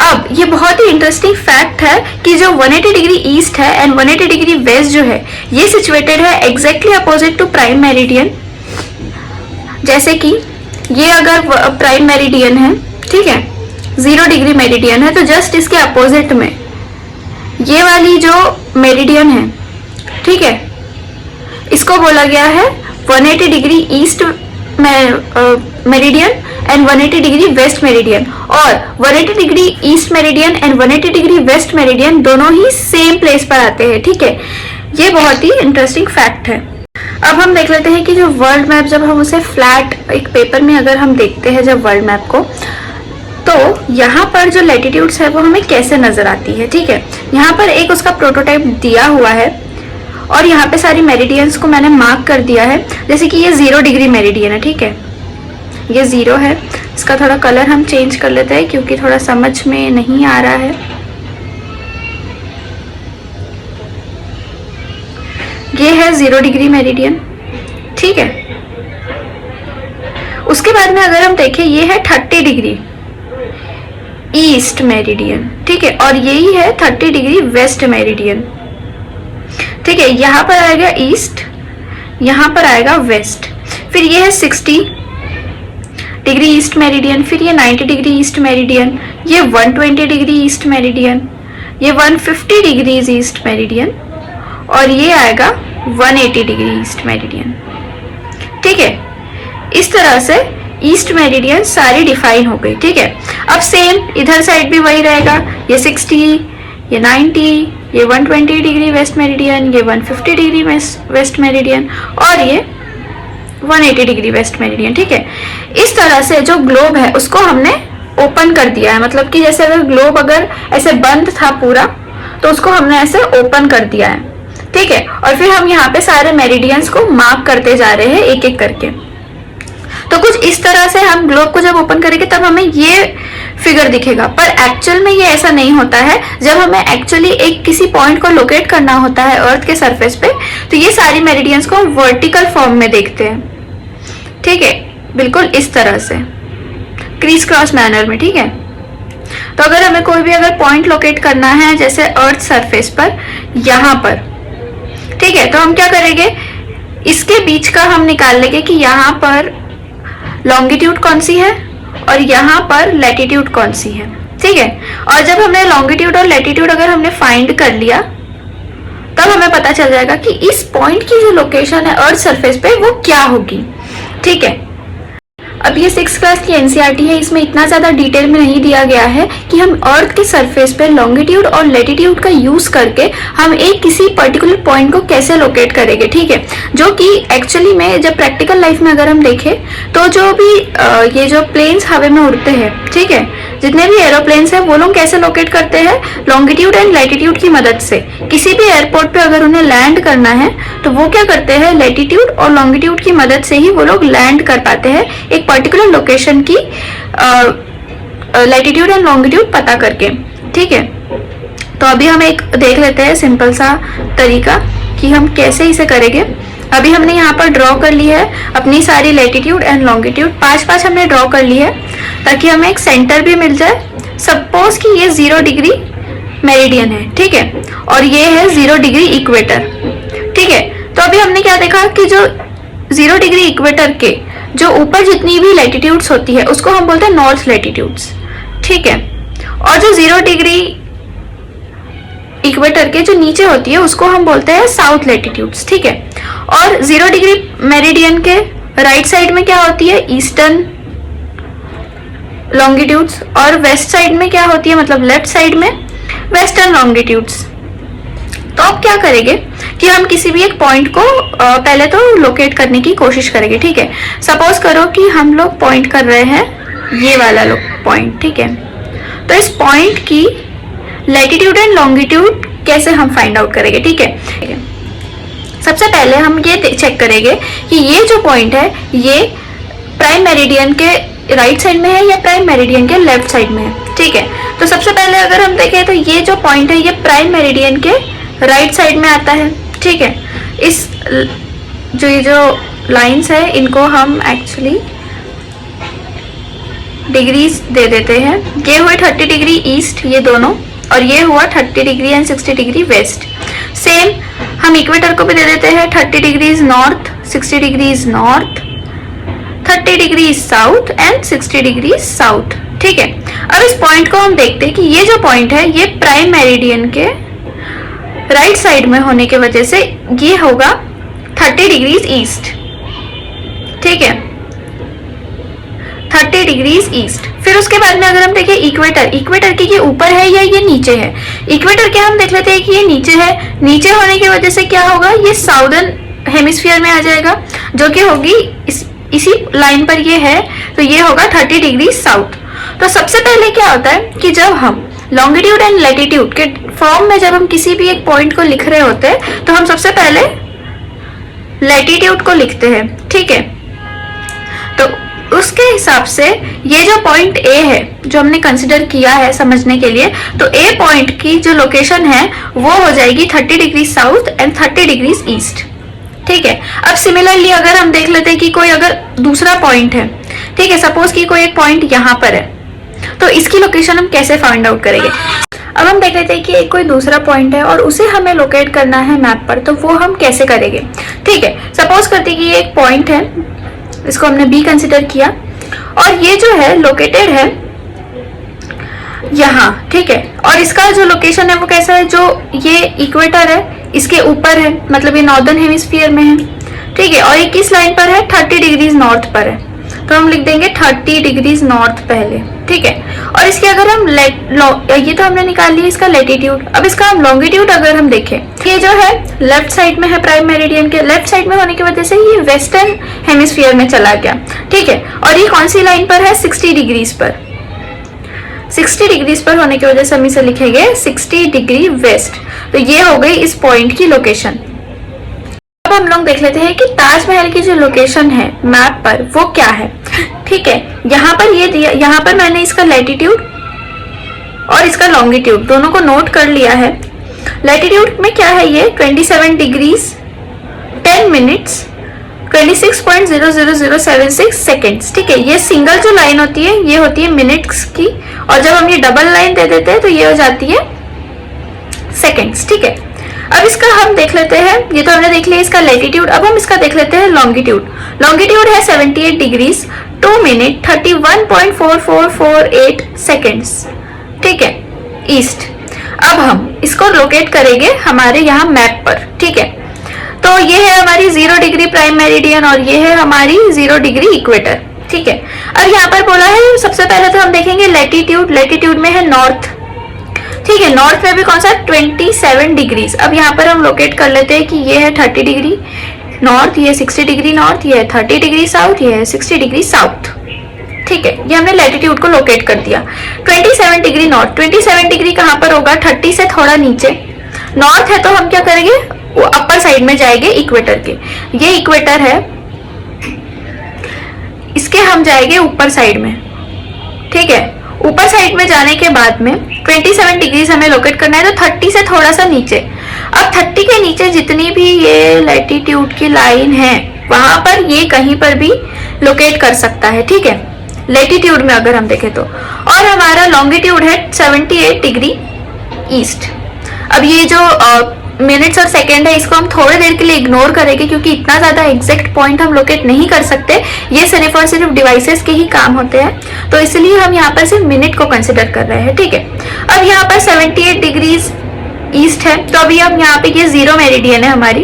अब ये बहुत ही इंटरेस्टिंग फैक्ट है कि जो 180 डिग्री ईस्ट है एंड 180 डिग्री वेस्ट जो है ये सिचुएटेड है exactly opposite to prime meridian. जैसे कि ये अगर प्राइम मेरिडियन है, ठीक है, 0 डिग्री मेरिडियन है, तो जस्ट इसके अपोजिट में ये वाली जो मेरिडियन है, ठीक है, इसको बोला गया है 180 degree east meridian and 180 degree waste meridian. और 180 degree east meridian and 180 degree waste meridian दोनों ही सेम प्लेस पर आते हैं, ठीक है। ये बहुत ही इंटरेस्टिंग फैक्ट है। अब हम देख लेते हैं कि जो वर्ल्ड मैप, जब हम उसे फ्लैट एक पेपर में अगर हम देखते हैं जब वर्ल्ड मैप को, तो यहाँ पर जो लैटिट्यूड्स है वो हमें कैसे नजर आती है, ठीक है। यहाँ पर एक उसका प्रोटोटाइप दिया हुआ है और यहाँ पे सारी मेरिडियंस को मैंने मार्क कर दिया है। जैसे कि ये 0 डिग्री मेरिडियन है, ठीक है, ये 0 है। इसका थोड़ा कलर हम चेंज कर लेते हैं क्योंकि थोड़ा समझ में नहीं आ रहा है। ये है 0 डिग्री मेरिडियन, ठीक है। उसके बाद में अगर हम देखें, ये है 30 डिग्री ईस्ट मेरिडियन, ठीक है, और यही है 30 डिग्री वेस्ट मेरिडियन, ठीक है। यहाँ पर आएगा ईस्ट, यहाँ पर आएगा वेस्ट। फिर ये है 60 डिग्री ईस्ट मेरिडियन, फिर ये 90 डिग्री ईस्ट मेरिडियन, ये 120 डिग्री ईस्ट मेरिडियन, ये 150 डिग्रीज ईस्ट मेरिडियन, और ये आएगा 180 डिग्री ईस्ट मेरिडियन, ठीक है। इस तरह से ईस्ट मेरिडियन सारी डिफाइन हो गई, ठीक है। अब सेम इधर साइड भी वही रहेगा, ये 60, ये 90, ये 120 डिग्री वेस्ट मेरिडियन, ये 150 डिग्री वेस्ट मेरिडियन, और ये 180 डिग्री वेस्ट मेरिडियन, ठीक है। इस तरह से जो ग्लोब है उसको हमने ओपन कर दिया है। मतलब कि जैसे अगर ग्लोब अगर ऐसे बंद था पूरा, तो उसको हमने ऐसे ओपन कर दिया है, ठीक है। और फिर हम यहाँ पे सारे मेरिडियंस को मार्क करते जा रहे हैं एक एक करके। तो कुछ इस तरह से हम ग्लोब को जब ओपन करेंगे तब हमें ये फिगर दिखेगा, पर एक्चुअल में ये ऐसा नहीं होता है। जब हमें एक्चुअली एक किसी पॉइंट को लोकेट करना होता है अर्थ के सरफेस पे, तो ये सारी मेरिडियंस को हम वर्टिकल फॉर्म में देखते हैं, ठीक है, बिल्कुल इस तरह से क्रीस क्रॉस मैनर में, ठीक है। तो अगर हमें कोई भी अगर पॉइंट लोकेट करना है जैसे अर्थ सरफेस पर यहाँ पर, ठीक है, तो हम क्या करेंगे, इसके बीच का हम निकाल लेंगे कि यहाँ पर लॉन्गिट्यूड कौन सी है और यहाँ पर लैटिट्यूड कौन सी है, ठीक है। और जब हमने लॉन्गिट्यूड और लैटिट्यूड अगर हमने फाइंड कर लिया, तब हमें पता चल जाएगा कि इस पॉइंट की जो लोकेशन है अर्थ सरफेस पे वो क्या होगी, ठीक है। अब ये 6th क्लास की एनसीईआरटी है, इसमें इतना ज़्यादा डिटेल में नहीं दिया गया है कि हम अर्थ के सरफेस पे लॉन्गिट्यूड और लैटिट्यूड का यूज़ करके हम एक किसी पर्टिकुलर पॉइंट को कैसे लोकेट करेंगे, ठीक है। जो कि एक्चुअली में जब प्रैक्टिकल लाइफ में अगर हम देखें तो जो भी ये जो प्लेन्स हवा में उड़ते हैं, ठीक है, जितने भी एरोप्लेन्स हैं वो लोग कैसे लोकेट करते हैं, लॉन्गिट्यूड एंड लैटिट्यूड की मदद से। किसी भी एयरपोर्ट पे अगर उन्हें लैंड करना है तो वो क्या करते हैं, लैटिट्यूड और लॉन्गिट्यूड की मदद से ही वो लोग लैंड कर पाते हैं एक पर्टिकुलर लोकेशन की लैटिट्यूड एंड लॉन्गिट्यूड पता करके, ठीक है। तो अभी हम एक देख लेते हैं सिंपल सा तरीका कि हम कैसे इसे करेंगे। अभी हमने यहाँ पर ड्रॉ कर ली है अपनी सारी लैटिट्यूड एंड लॉन्गिट्यूड, 5-5 हमने ड्रॉ कर ली है ताकि हमें एक सेंटर भी मिल जाए। सपोज कि ये 0 डिग्री मेरिडियन है, ठीक है, और ये है 0 डिग्री इक्वेटर, ठीक है। तो अभी हमने क्या देखा कि जो 0 डिग्री इक्वेटर के जो ऊपर जितनी भी लैटिट्यूड्स होती है उसको हम बोलते हैं नॉर्थ लैटिट्यूड्स, ठीक है, और जो 0 डिग्री इक्वेटर के जो नीचे होती है उसको हम बोलते हैं साउथ लैटिट्यूड्स, ठीक है। और 0 डिग्री मेरिडियन के राइट साइड में क्या होती है, ईस्टर्न लॉन्गिट्यूड्स, और वेस्ट साइड में क्या होती है, मतलब लेफ्ट साइड में वेस्टर्न लॉन्गिट्यूड्स, तो अब क्या करेंगे कि हम किसी भी एक पॉइंट को पहले तो लोकेट करने की कोशिश करेंगे, ठीक है। सपोज करो कि हम लोग पॉइंट कर रहे हैं ये वाला पॉइंट, ठीक है। तो इस पॉइंट की लैटिट्यूड एंड लॉन्गिट्यूड कैसे हम फाइंड आउट करेंगे, ठीक है। सबसे पहले हम ये चेक करेंगे कि ये जो पॉइंट है ये प्राइम मेरिडियन के राइट साइड में है या प्राइम मेरिडियन के लेफ्ट साइड में है, ठीक है। तो सबसे पहले अगर हम देखें तो ये जो पॉइंट है ये प्राइम मेरिडियन के राइट साइड में आता है, ठीक है। इस ये जो लाइंस है इनको हम एक्चुअली डिग्रीज दे देते हैं। ये हुए 30 डिग्री ईस्ट ये दोनों, और ये हुआ 30 degree and 60 degree west. Same हम इक्वेटर को भी दे देते हैं 30 degrees north, 60 degrees north, 30 degree south and 60 degree south, ठीक है। अब इस पॉइंट को हम देखते हैं कि ये जो पॉइंट है ये प्राइम मेरिडियन के राइट साइड में होने की वजह से ये होगा 30 डिग्रीज ईस्ट, ठीक है, 30 डिग्रीज ईस्ट। फिर उसके बाद में अगर हम देखें इक्वेटर के ये ऊपर है या ये नीचे है। इक्वेटर के हम देख लेते हैं कि ये नीचे है, नीचे होने की वजह से क्या होगा, ये साउदर्न हेमिस्फीयर में आ जाएगा, जो कि होगी इसी लाइन पर ये है, तो ये होगा 30 डिग्री साउथ। तो सबसे पहले क्या होता है कि जब हम लॉन्गिट्यूड एंड लैटिट्यूड के फॉर्म में जब हम किसी भी एक पॉइंट को लिख रहे होते हैं तो हम सबसे पहले लैटिट्यूड को लिखते हैं, ठीक है। तो उसके हिसाब से ये जो पॉइंट ए है जो हमने कंसिडर किया है समझने के लिए, तो ए पॉइंट की जो लोकेशन है वो हो जाएगी 30 degree south and 30 degree east, ठीक है। अब सिमिलरली अगर हम देख लेते हैं कि कोई अगर दूसरा पॉइंट है, ठीक है, सपोज कि कोई एक पॉइंट यहाँ पर है, तो इसकी लोकेशन हम कैसे फाइंड आउट करेंगे। अब हम देख लेते हैं कि एक कोई दूसरा पॉइंट है और उसे हमें लोकेट करना है मैप पर, तो वो हम कैसे करेंगे, ठीक है। सपोज करते हैं कि ये एक पॉइंट है, इसको हमने बी कंसिडर किया और ये जो है लोकेटेड है यहाँ, ठीक है। और इसका जो लोकेशन है वो कैसा है, जो ये इक्वेटर है इसके ऊपर है, मतलब ये नॉर्दर्न हेमिस्फीयर में है, ठीक है। और ये किस लाइन पर है, 30 डिग्रीज नॉर्थ पर है, तो हम लिख देंगे 30 डिग्रीज नॉर्थ पहले, ठीक है। और इसके अगर हम ये तो हमने निकाल लिया इसका लैटिट्यूड। अब इसका हम लॉन्गिट्यूड अगर हम देखें, ये जो है लेफ्ट साइड में है, प्राइम मेरिडियन के लेफ्ट साइड में होने की वजह से ये वेस्टर्न हेमिस्फीयर में चला गया, ठीक है। और ये कौन सी लाइन पर है, 60 डिग्रीज पर, 60 डिग्रीज पर होने की वजह से हम इसे लिखेंगे 60 डिग्री वेस्ट। तो ये हो गई इस पॉइंट की लोकेशन। अब हम लोग देख लेते हैं कि ताजमहल की जो लोकेशन है मैप पर वो क्या है, ठीक है। यहाँ पर ये दिया, यहाँ पर मैंने इसका लैटिट्यूड और इसका लॉन्गिट्यूड दोनों को नोट कर लिया है। लैटिट्यूड में क्या है, ये 27 डिग्रीज 10 मिनट्स 26.00076 सेकेंड्स, ठीक है। ये सिंगल जो लाइन होती है ये होती है मिनट्स की, और जब हम ये डबल लाइन दे देते हैं तो ये हो जाती है सेकेंड्स, ठीक है। अब इसका हम देख लेते हैं, ये तो हमने देख लिया इसका लैटिट्यूड। अब हम इसका देख लेते हैं लॉन्गिट्यूड। लॉन्गिट्यूड है 78 डिग्रीज 2 मिनट 31.4448 सेकेंड्स, ठीक है, ईस्ट। अब हम इसको लोकेट करेंगे हमारे यहाँ मैप पर, ठीक है। तो ये है हमारी 0 डिग्री प्राइम मेरिडियन और ये है हमारी 0 डिग्री इक्वेटर, ठीक है। अब यहाँ पर बोला है सबसे पहले तो हम देखेंगे लैटिट्यूड। लैटिट्यूड में है नॉर्थ, ठीक है। नॉर्थ में भी कौन सा, 27 डिग्रीज। अब यहाँ पर हम लोकेट कर लेते हैं कि ये है 30 डिग्री नॉर्थ, ये 60 डिग्री नॉर्थ, ये है 30 डिग्री साउथ, ये है 60 डिग्री साउथ, ठीक है। ये हमने लैटिट्यूड को लोकेट कर दिया। 27 डिग्री नॉर्थ, 27 डिग्री कहाँ पर होगा, 30 से थोड़ा नीचे नॉर्थ है, तो हम क्या करेंगे, वो अपर साइड में जाएंगे इक्वेटर के। ये इक्वेटर है, इसके हम जाएंगे ऊपर साइड में, ठीक है। ऊपर साइड में जाने के बाद में 27 डिग्री हमें लोकेट करना है, तो 30 से थोड़ा सा नीचे। अब 30 के नीचे जितनी भी ये लैटिट्यूड की लाइन है वहां पर ये कहीं पर भी लोकेट कर सकता है, ठीक है, लैटिट्यूड में अगर हम देखें तो। और हमारा लॉन्गिट्यूड है 78 डिग्री ईस्ट। अब ये जो मिनट्स और सेकेंड है इसको हम थोड़ी देर के लिए इग्नोर करेंगे, क्योंकि इतना ज्यादा एग्जैक्ट पॉइंट हम लोकेट नहीं कर सकते, ये सिर्फ और सिर्फ डिवाइसेस के ही काम होते हैं, तो इसलिए हम यहाँ पर सिर्फ मिनट को कंसिडर कर रहे हैं, ठीक है। अब यहाँ पर 78 डिग्रीज ईस्ट है, तो अभी हम यहाँ पे ये 0 मेरिडियन है हमारी।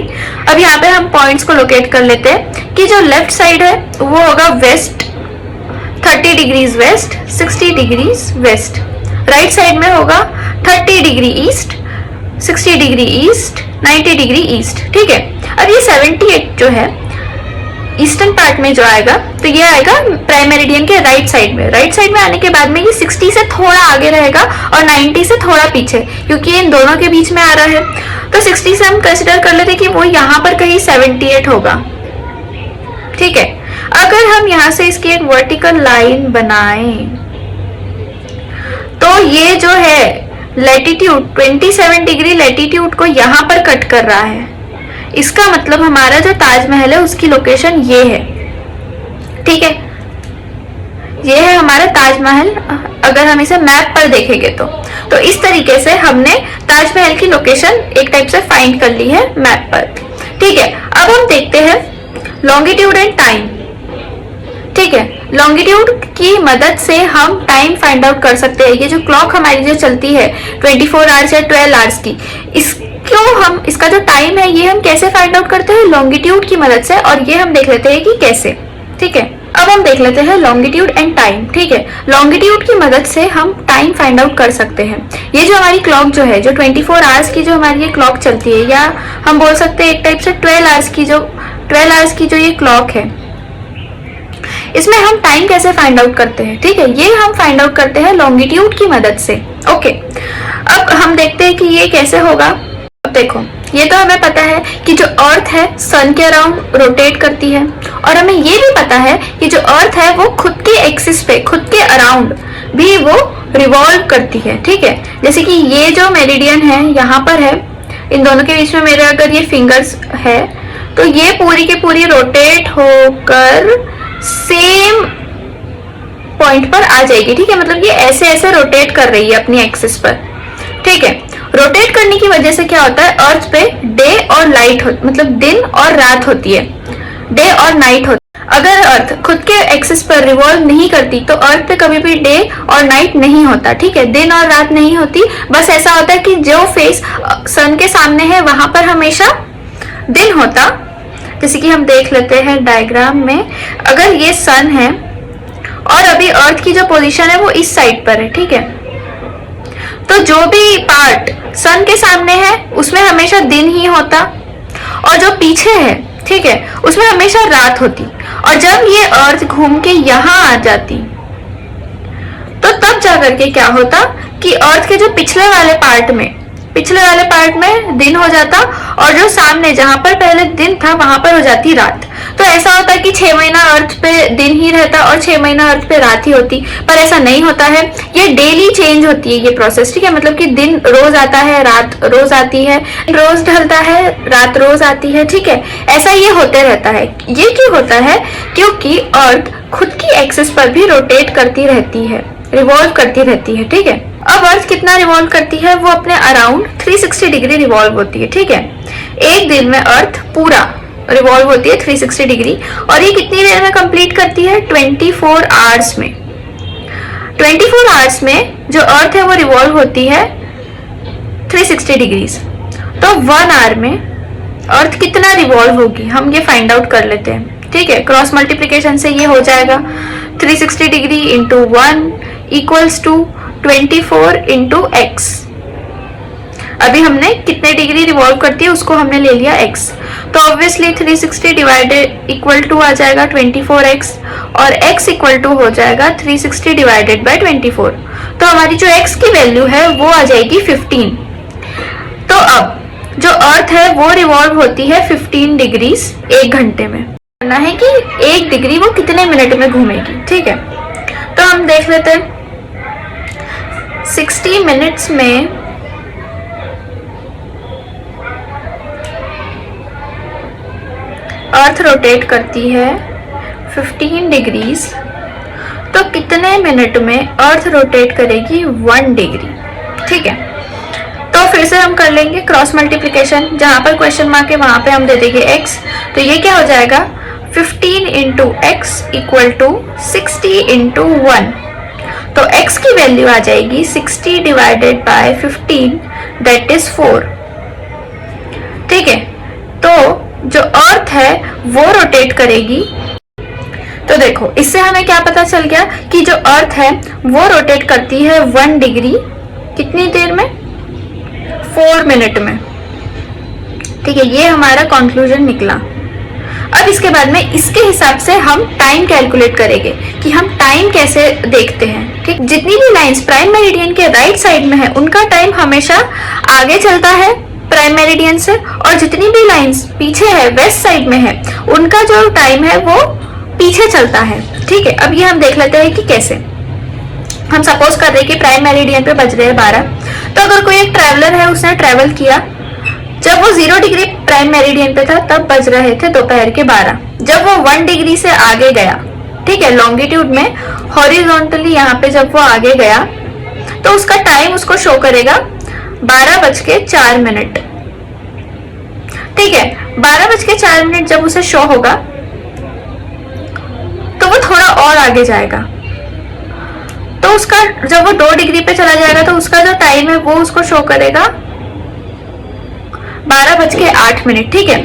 अब यहाँ पे हम पॉइंट्स को लोकेट कर लेते हैं कि जो लेफ्ट साइड है वो होगा west 30 degrees west 60 degrees west, right side में होगा 30 degree east 60 degree east, 90 degree east, ठीक है। अब ये 78 जो है ईस्टर्न पार्ट में जो आएगा, तो ये आएगा प्राइम मेरिडियन के राइट साइड में। राइट साइड में आने के बाद में ये 60 से थोड़ा आगे रहेगा और 90 से थोड़ा पीछे, क्योंकि ये इन दोनों के बीच में आ रहा है। तो 60 से हम कंसिडर कर लेते कि वो यहाँ पर कहीं 78 होगा, ठीक है। अगर हम यहाँ से इसकी एक वर्टिकल लाइन बनाएं तो ये जो है लैटिट्यूड 27 डिग्री लैटिट्यूड को यहाँ पर कट कर रहा है। इसका मतलब हमारा जो ताजमहल है उसकी लोकेशन ये है, ठीक है। ये है हमारा ताजमहल, अगर हम इसे मैप पर देखेंगे तो इस तरीके से हमने ताजमहल की लोकेशन एक टाइप से फाइंड कर ली है मैप पर, ठीक है। अब हम देखते हैं लॉन्गिट्यूड एंड टाइम, ठीक है। लॉन्गिट्यूड की मदद से हम टाइम फाइंड आउट कर सकते हैं। ये जो क्लॉक हमारी जो चलती है 24 आवर्स या 12 आवर्स की, इसका जो टाइम है ये हम कैसे फाइंड आउट करते हैं? लॉन्गिट्यूड की मदद से, और ये हम देख लेते हैं कि कैसे, ठीक है। अब हम देख लेते हैं लॉन्गिट्यूड एंड टाइम, ठीक है। लॉन्गिट्यूड की मदद से हम टाइम फाइंड आउट कर सकते हैं। ये जो हमारी क्लॉक जो है, जो 24 आवर्स की जो हमारी ये क्लॉक चलती है, या हम बोल सकते हैं एक टाइप से 12 आवर्स की जो ये क्लॉक है, इसमें हम टाइम कैसे फाइंड आउट करते हैं, ठीक है। ये हम फाइंड आउट करते हैं लॉन्गिट्यूड की मदद से, ओके। अब हम देखते हैं कि ये कैसे होगा। अब देखो, ये तो हमें पता है कि जो अर्थ है सन के अराउंड रोटेट करती है, और हमें ये भी पता है कि जो अर्थ है वो खुद के एक्सिस पे, खुद के अराउंड भी वो रिवॉल्व करती है, ठीक है। जैसे कि ये जो मेरिडियन है यहाँ पर है, इन दोनों के बीच में मेरे अगर ये फिंगर्स है, तो ये पूरी की पूरी रोटेट होकर सेम पॉइंट पर आ जाएगी, ठीक है। मतलब ये ऐसे ऐसे रोटेट कर रही है अपनी एक्सिस पर, ठीक है। रोटेट करने की वजह से क्या होता है, अर्थ पे डे और लाइट मतलब दिन और रात होती है, डे और नाइट होती है। अगर अर्थ खुद के एक्सिस पर रिवॉल्व नहीं करती तो अर्थ पे कभी भी डे और नाइट नहीं होता, ठीक है। दिन और रात नहीं होती, बस ऐसा होता है कि जो फेस सन के सामने है वहां पर हमेशा दिन होता। जैसे कि हम देख लेते हैं डायग्राम में, अगर ये सन है और अभी अर्थ की जो पोजीशन है वो इस साइड पर है, ठीक है। तो जो भी पार्ट सन के सामने है उसमें हमेशा दिन ही होता, और जो पीछे है, ठीक है, उसमें हमेशा रात होती। और जब ये अर्थ घूम के यहाँ आ जाती तो तब जाकर के क्या होता कि अर्थ के जो पिछले वाले पार्ट में दिन हो जाता, और जो सामने जहां पर पहले दिन था वहां पर हो जाती रात। तो ऐसा होता है कि 6 महीना अर्थ पे दिन ही रहता और 6 महीना अर्थ पे रात ही होती, पर ऐसा नहीं होता है। ये डेली चेंज होती है ये प्रोसेस, ठीक है। मतलब कि दिन रोज आता है, रात रोज आती है, रोज ढलता है, रात रोज आती है, ठीक है। ऐसा ये होते रहता है। ये क्यों होता है? क्योंकि अर्थ खुद की एक्सिस पर भी रोटेट करती रहती है, रिवॉल्व करती रहती है, ठीक है। अब अर्थ कितना रिवॉल्व करती है? वो अपने अराउंड 360 डिग्री रिवॉल्व होती है, ठीक है। एक दिन में अर्थ पूरा रिवॉल्व होती है 360 डिग्री, और ये कितनी देर में कंप्लीट करती है? 24 आवर्स में। 24 आवर्स में जो अर्थ है वो रिवॉल्व होती है 360 डिग्रीज। तो 1 आवर में अर्थ कितना रिवॉल्व होगी हम ये फाइंड आउट कर लेते हैं, ठीक है। क्रॉस मल्टीप्लिकेशन से ये हो जाएगा 360 degree into 1 equals to 24 into x। अभी हमने कितने डिग्री रिवॉल्व करती है उसको हमने ले लिया x, तो ऑब्वियसली 360 डिवाइडेड इक्वल टू आ जाएगा 24x, और x इक्वल टू हो जाएगा 360 डिवाइडेड बाय 24। तो हमारी जो x की वैल्यू है वो आ जाएगी 15। तो अब जो अर्थ है वो रिवॉल्व होती है 15 डिग्रीज 1 घंटे में। करना है कि 1 डिग्री वो कितने मिनट में घूमेगी, ठीक है। तो हम देख लेते हैं 60 मिनट्स में अर्थ रोटेट करती है 15 डिग्रीज, तो कितने मिनट में अर्थ रोटेट करेगी 1 डिग्री, ठीक है। तो फिर से हम कर लेंगे क्रॉस मल्टीप्लिकेशन, जहां पर क्वेश्चन मार्क है वहां पे हम दे देंगे x। तो ये क्या हो जाएगा 15 into x equal to 60 into 1। तो x की वैल्यू आ जाएगी 60 डिवाइडेड बाय 15, दैट इज 4, ठीक है। तो जो अर्थ है वो रोटेट करेगी। तो देखो इससे हमें क्या पता चल गया कि जो अर्थ है वो रोटेट करती है 1 डिग्री कितनी देर में? 4 मिनट में। ठीक है, ये हमारा कंक्लूजन निकला। अब इसके बाद में इसके हिसाब से हम टाइम कैलकुलेट करेंगे कि हम टाइम कैसे देखते हैं। ठीक, जितनी भी लाइंस प्राइम मेरिडियन के राइट साइड में है उनका टाइम हमेशा आगे चलता है प्राइम मेरिडियन से, और जितनी भी लाइंस पीछे है वेस्ट साइड में है उनका जो टाइम है वो पीछे चलता है। ठीक है, अब ये हम देख लेते हैं कि कैसे। हम सपोज कर रहे हैं कि प्राइम मेरिडियन पे बज रहे हैं 12, तो अगर कोई एक ट्रैवलर है उसने ट्रैवल किया, जब वो 0 डिग्री प्राइम मेरिडियन पे था तब बज रहे थे दोपहर के 12। जब वो 1 डिग्री से आगे गया, ठीक है, लॉन्गिट्यूड में हॉरिजॉन्टली यहाँ पे जब वो आगे गया तो उसका टाइम उसको शो करेगा 12:04। ठीक है, 12:04 जब उसे शो होगा तो वो थोड़ा और आगे जाएगा, तो उसका जब वो 2 डिग्री पे चला जाएगा तो उसका जो टाइम है वो उसको शो करेगा 12:08। ठीक है,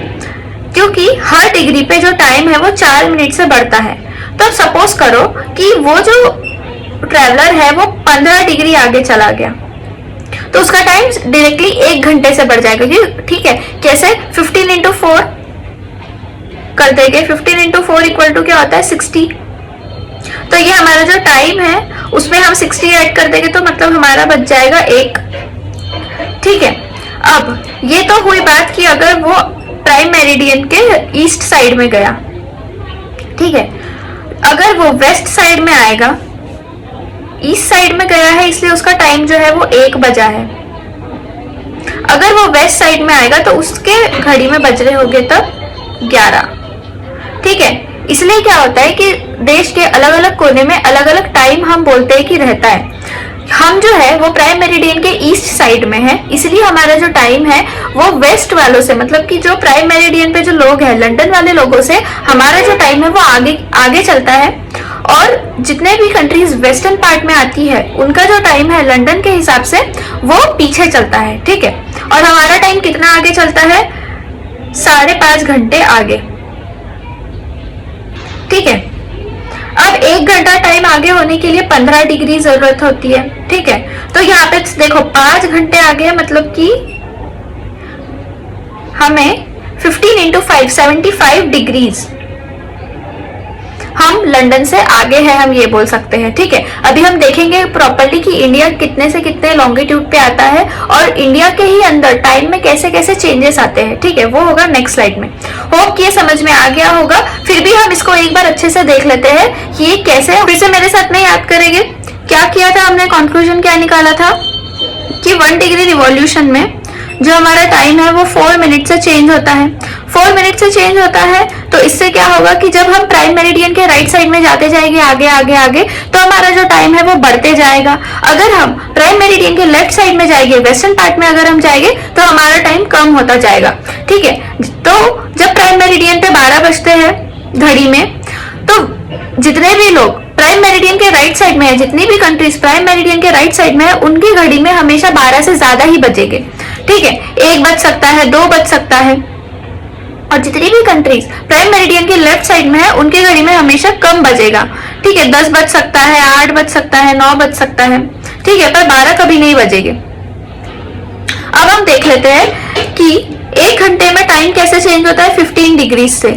क्योंकि हर डिग्री पे जो टाइम है वो 4 मिनट से बढ़ता है। तो सपोज करो कि वो जो ट्रैवलर है वो 15 डिग्री आगे चला गया, तो उसका टाइम डायरेक्टली 1 घंटे से बढ़ जाएगा। ठीक है, कैसे? 15 इंटू 4 कर देंगे। 15 इंटू 4 इक्वल टू क्या होता है? 60। तो ये हमारा जो टाइम है उसमें हम 60 ऐड कर देंगे, तो मतलब हमारा बच जाएगा 1। ठीक है, अब ये तो हुई बात कि अगर वो प्राइम मेरिडियन के ईस्ट साइड में गया। ठीक है, अगर वो वेस्ट साइड में आएगा, ईस्ट साइड में गया है इसलिए उसका टाइम जो है वो 1 बजा है। अगर वो वेस्ट साइड में आएगा तो उसके घड़ी में बज रहे होंगे तब 11। ठीक है, इसलिए क्या होता है कि देश के अलग अलग कोने में अलग अलग टाइम हम बोलते हैं कि रहता है। हम जो है वो प्राइम मेरिडियन के ईस्ट साइड में है, इसलिए हमारा जो टाइम है वो वेस्ट वालों से, मतलब कि जो प्राइम मेरिडियन पे जो लोग हैं लंदन वाले लोगों से, हमारा जो टाइम है वो आगे चलता है। और जितने भी कंट्रीज वेस्टर्न पार्ट में आती है उनका जो टाइम है लंदन के हिसाब से वो पीछे चलता है। ठीक है, और हमारा टाइम कितना आगे चलता है? 5.5 घंटे आगे। ठीक है, अब 1 घंटा टाइम आगे होने के लिए 15 डिग्री जरूरत होती है। ठीक है, तो यहाँ पे देखो 5 घंटे आगे है, मतलब कि हमें 15 इंटू 5 75 डिग्रीज हम लंदन से आगे है, हम ये बोल सकते हैं। ठीक है, अभी हम देखेंगे प्रॉपर्ली कि इंडिया कितने से कितने लॉन्गिट्यूड पे आता है और इंडिया के ही अंदर टाइम में कैसे कैसे चेंजेस आते हैं। ठीक है, वो होगा नेक्स्ट स्लाइड में। होप ये समझ में आ गया होगा। फिर भी हम इसको एक बार अच्छे से देख लेते हैं कि ये कैसे। फिर से मेरे साथ में याद करेंगे क्या किया था हमने, कंक्लूजन क्या निकाला था कि 1 डिग्री रिवॉल्यूशन में जो हमारा टाइम है वो 4 मिनट से चेंज होता है। 4 मिनट से चेंज होता है, तो इससे क्या होगा कि जब हम प्राइम मेरिडियन के राइट साइड में जाते जाएंगे आगे आगे आगे, तो हमारा जो टाइम है वो बढ़ते जाएगा। अगर हम प्राइम मेरिडियन के लेफ्ट साइड में जाएंगे, वेस्टर्न पार्ट में अगर हम जाएंगे, तो हमारा टाइम कम होता जाएगा। ठीक है, तो जब प्राइम मेरिडियन पे 12 बजते हैं घड़ी में, तो जितने भी लोग प्राइम मेरिडियन के राइट साइड में है, जितनी भी कंट्रीज प्राइम मेरिडियन के राइट साइड में है, उनकी घड़ी में हमेशा 12 से ज्यादा ही बजेंगे। ठीक है, 1 बज सकता है, 2 बज सकता है। और जितनी भी कंट्रीज प्राइम मेरिडियन के लेफ्ट साइड में है उनकी घड़ी में हमेशा कम बजेगा। ठीक है, 10 बज सकता है, 8 बज सकता है, 9 बज सकता है। ठीक है, पर 12 कभी नहीं बजेंगे। अब हम देख लेते हैं कि 1 घंटे में टाइम कैसे चेंज होता है 15 डिग्री से।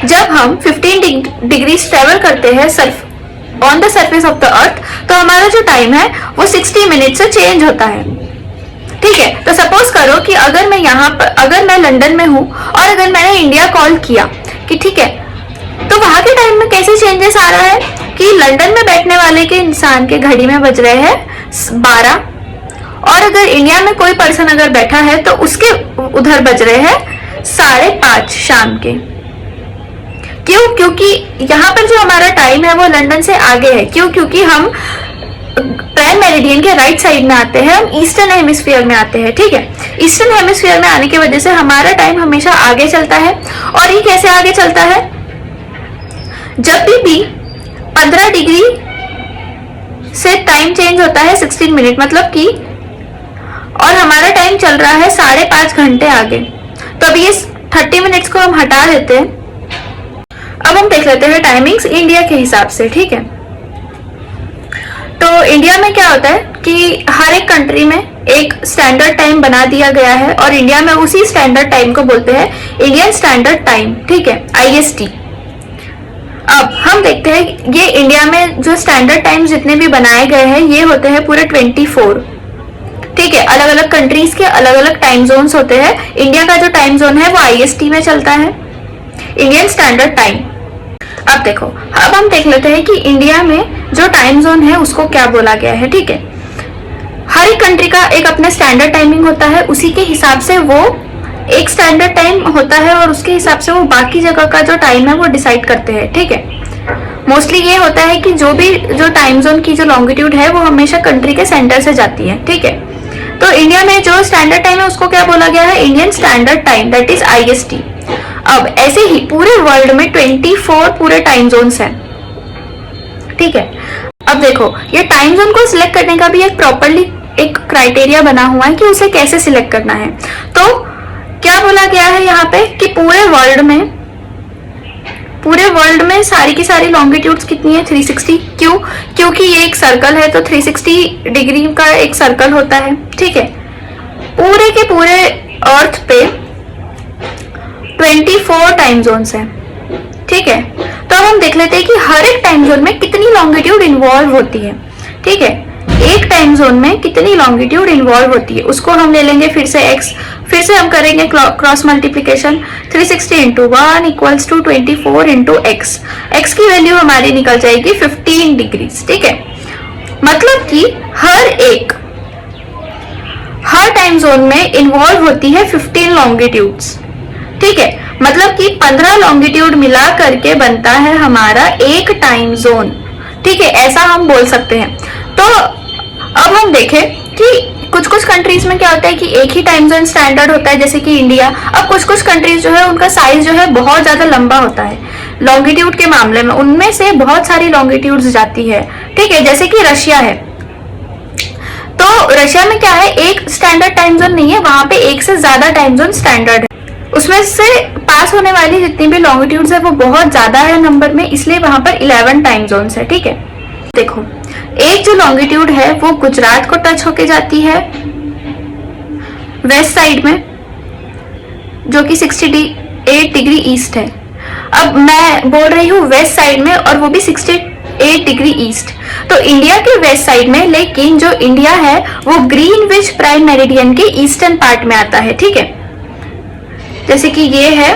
जब हम 15 डिग्री ट्रेवल करते हैं on the surface of the earth, तो हमारा जो टाइम है वो 60 मिनट से चेंज होता है। ठीक है, तो सपोज करो कि अगर मैं यहाँ पर, अगर मैं लंदन में हूँ और अगर मैंने इंडिया कॉल किया कि ठीक है, तो वहां के टाइम में कैसे चेंजेस आ रहा है कि लंदन में बैठने वाले के इंसान के घड़ी में बज रहे हैं 12, और अगर इंडिया में कोई पर्सन अगर बैठा है तो उसके उधर बज रहे हैं 5:30 शाम के। क्यों? क्योंकि यहाँ पर जो हमारा टाइम है वो लंदन से आगे है। क्यों? क्योंकि हम प्राइम मेरिडियन के राइट साइड में आते हैं, हम ईस्टर्न हेमिस्फीयर में आते हैं। ठीक है, ईस्टर्न हेमिस्फीयर में आने की वजह से हमारा टाइम हमेशा आगे चलता है। और ये कैसे आगे चलता है? जब भी 15 डिग्री से टाइम चेंज होता है 16 मिनट, मतलब कि, और हमारा टाइम चल रहा है 5.5 घंटे आगे। तो अभी ये 30 मिनट्स को हम हटा देते हैं। अब हम देख लेते हैं टाइमिंग्स इंडिया के हिसाब से। ठीक है, तो इंडिया में क्या होता है कि हर एक कंट्री में एक स्टैंडर्ड टाइम बना दिया गया है और इंडिया में उसी स्टैंडर्ड टाइम को बोलते हैं इंडियन स्टैंडर्ड टाइम, ठीक है, IST। अब हम देखते हैं ये इंडिया में जो स्टैंडर्ड टाइम जितने भी बनाए गए हैं ये होते हैं पूरे 24, ठीक है। अलग अलग कंट्रीज के अलग अलग टाइम जोन्स होते हैं। इंडिया का जो टाइम जोन है वो IST में चलता है, इंडियन स्टैंडर्ड टाइम। अब देखो, अब हम देख लेते हैं कि इंडिया में जो टाइम जोन है उसको क्या बोला गया है, ठीक है। हर एक कंट्री का एक अपना स्टैंडर्ड टाइमिंग होता है, उसी के हिसाब से वो एक स्टैंडर्ड टाइम होता है और उसके हिसाब से वो बाकी जगह का जो टाइम है वो डिसाइड करते हैं, ठीक है। मोस्टली ये होता है कि जो टाइम जोन की जो लॉन्गिट्यूड है वो हमेशा कंट्री के सेंटर से जाती है, ठीक है। तो इंडिया में जो स्टैंडर्ड टाइम है उसको क्या बोला गया है, Indian standard time, that is IST। अब ऐसे ही पूरे वर्ल्ड में 24 पूरे टाइम जोन्स हैं, ठीक है। अब देखो, ये टाइम जोन को सिलेक्ट करने का भी एक प्रॉपरली एक क्राइटेरिया बना हुआ है कि उसे कैसे सिलेक्ट करना है। तो क्या बोला गया है यहाँ पे कि पूरे वर्ल्ड में सारी की सारी लॉन्गिट्यूड्स कितनी है, 360। क्यों? क्योंकि ये एक सर्कल है तो 360 डिग्री का एक सर्कल होता है, ठीक है। पूरे के पूरे अर्थ पे 24 टाइम जोन्स हैं, ठीक है। तो अब हम देख लेते हैं कि हर एक टाइम जोन में कितनी लॉन्गिट्यूड इन्वॉल्व होती है, ठीक है। एक टाइम जोन में कितनी लॉन्गिट्यूड इन्वॉल्व होती है उसको हम ले लेंगे फिर से x, फिर से हम करेंगे cross multiplication, 360 into 1 equals to 24 into x। x की वैल्यू हमारी निकल जाएगी 15 डिग्री, ठीक है। मतलब कि हर टाइम जोन में इन्वॉल्व होती है 15 लॉन्गिट्यूड्स, ठीक है। मतलब कि 15 लॉन्गिट्यूड मिला करके बनता है हमारा एक टाइम जोन, ठीक है, ऐसा हम बोल सकते हैं। तो अब हम देखें कि कुछ कुछ कंट्रीज में क्या होता है कि एक ही टाइम जोन स्टैंडर्ड होता है, जैसे कि इंडिया। अब कुछ कुछ कंट्रीज जो है उनका साइज जो है बहुत ज्यादा लंबा होता है लॉन्गिट्यूड के मामले में, उनमें से बहुत सारी लॉन्गिट्यूड्स जाती है, ठीक है। जैसे कि रशिया है, तो रशिया में क्या है, एक स्टैंडर्ड टाइम जोन नहीं है, वहां पे एक से ज्यादा टाइम जोन स्टैंडर्ड है। उसमें से पास होने वाली जितनी भी लॉन्गिट्यूड्स है वो बहुत ज्यादा है नंबर में, इसलिए वहां पर 11 टाइम जोन्स है, ठीक है। देखो, एक जो लॉन्गिट्यूड है वो गुजरात को टच होके जाती है वेस्ट साइड में, जो कि 68 डिग्री ईस्ट है। अब मैं बोल रही हूँ वेस्ट साइड में, और वो भी 68 डिग्री ईस्ट। तो इंडिया के वेस्ट साइड में, लेकिन जो इंडिया है वो ग्रीनविच प्राइम मेरिडियन के ईस्टर्न पार्ट में आता है, ठीक है। जैसे कि ये है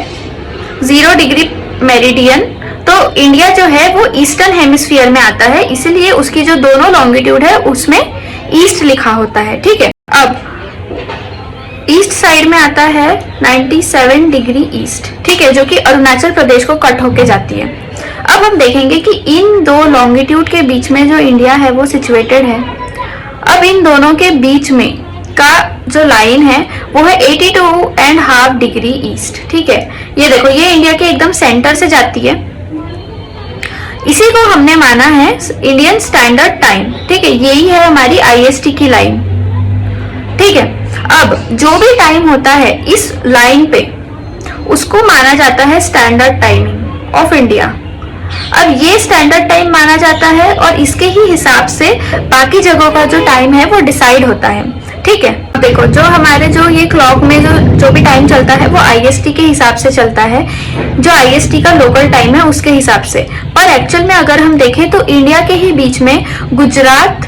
0 डिग्री मेरिडियन, तो इंडिया जो है वो ईस्टर्न हेमिस्फीयर में आता है, इसीलिए उसकी जो दोनों लॉन्गिट्यूड है उसमें ईस्ट लिखा होता है, ठीक है। अब ईस्ट साइड में आता है 97 डिग्री ईस्ट, ठीक है, जो कि अरुणाचल प्रदेश को कट होके जाती है। अब हम देखेंगे कि इन दो लॉन्गिट्यूड के बीच में जो इंडिया है वो सिचुएटेड है। अब इन दोनों के बीच में का जो लाइन है वो है 82.5 डिग्री ईस्ट, ठीक है। ये देखो, ये इंडिया के एकदम सेंटर से जाती है, इसी को हमने माना है इंडियन स्टैंडर्ड टाइम, ठीक है। यही है हमारी IST की लाइन, ठीक है। अब जो भी टाइम होता है इस लाइन पे उसको माना जाता है स्टैंडर्ड टाइमिंग ऑफ इंडिया। अब ये स्टैंडर्ड टाइम माना जाता है और इसके ही हिसाब से बाकी जगहों का जो टाइम है वो डिसाइड होता है, ठीक है। देखो, जो हमारे जो ये क्लॉक में जो भी टाइम चलता है वो IST के हिसाब से चलता है, जो IST का लोकल टाइम है उसके हिसाब से। पर एक्चुअल में अगर हम देखें तो इंडिया के ही बीच में गुजरात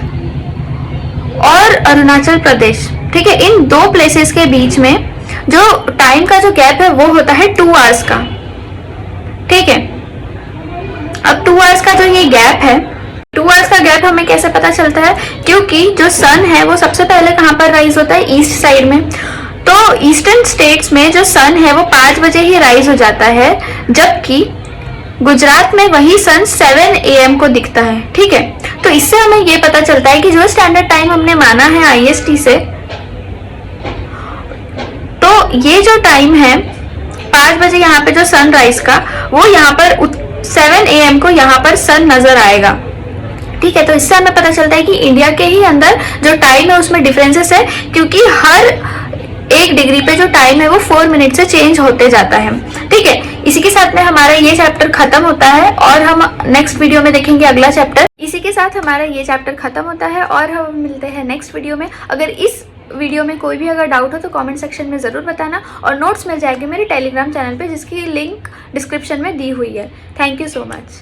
और अरुणाचल प्रदेश, ठीक है, इन दो प्लेसेस के बीच में जो टाइम का जो गैप है वो होता है 2 आवर्स का, ठीक है। अब 2 आवर्स का जो ये गैप है, 2 आवर्स का गैप हमें कैसे पता चलता है, क्योंकि जो सन है वो सबसे पहले कहाँ पर राइज होता है, ईस्ट साइड में। तो ईस्टर्न स्टेट्स में जो सन है वो 5 बजे ही राइज हो जाता है, जबकि गुजरात में वही सन 7 AM को दिखता है, ठीक है। तो इससे हमें ये पता चलता है कि जो स्टैंडर्ड टाइम हमने माना है IST से, तो ये जो टाइम है 5 बजे यहाँ पे जो सनराइज का, वो यहाँ पर 7 AM को यहाँ पर सन नजर आएगा, ठीक है। तो इससे हमें पता चलता है कि इंडिया के ही अंदर जो टाइम है उसमें डिफरेंसेस है, क्योंकि हर 1 डिग्री पे जो टाइम है वो 4 मिनट से चेंज होते जाता है, ठीक है। इसी के साथ में हमारा ये चैप्टर खत्म होता है और हम नेक्स्ट वीडियो में देखेंगे अगला चैप्टर। इसी के साथ साथ हमारा ये चैप्टर ख़त्म होता है और हम मिलते हैं नेक्स्ट वीडियो में। अगर इस वीडियो में कोई भी अगर डाउट हो तो कमेंट सेक्शन में ज़रूर बताना, और नोट्स मिल जाएंगे मेरे टेलीग्राम चैनल पे जिसकी लिंक डिस्क्रिप्शन में दी हुई है। Thank you so much.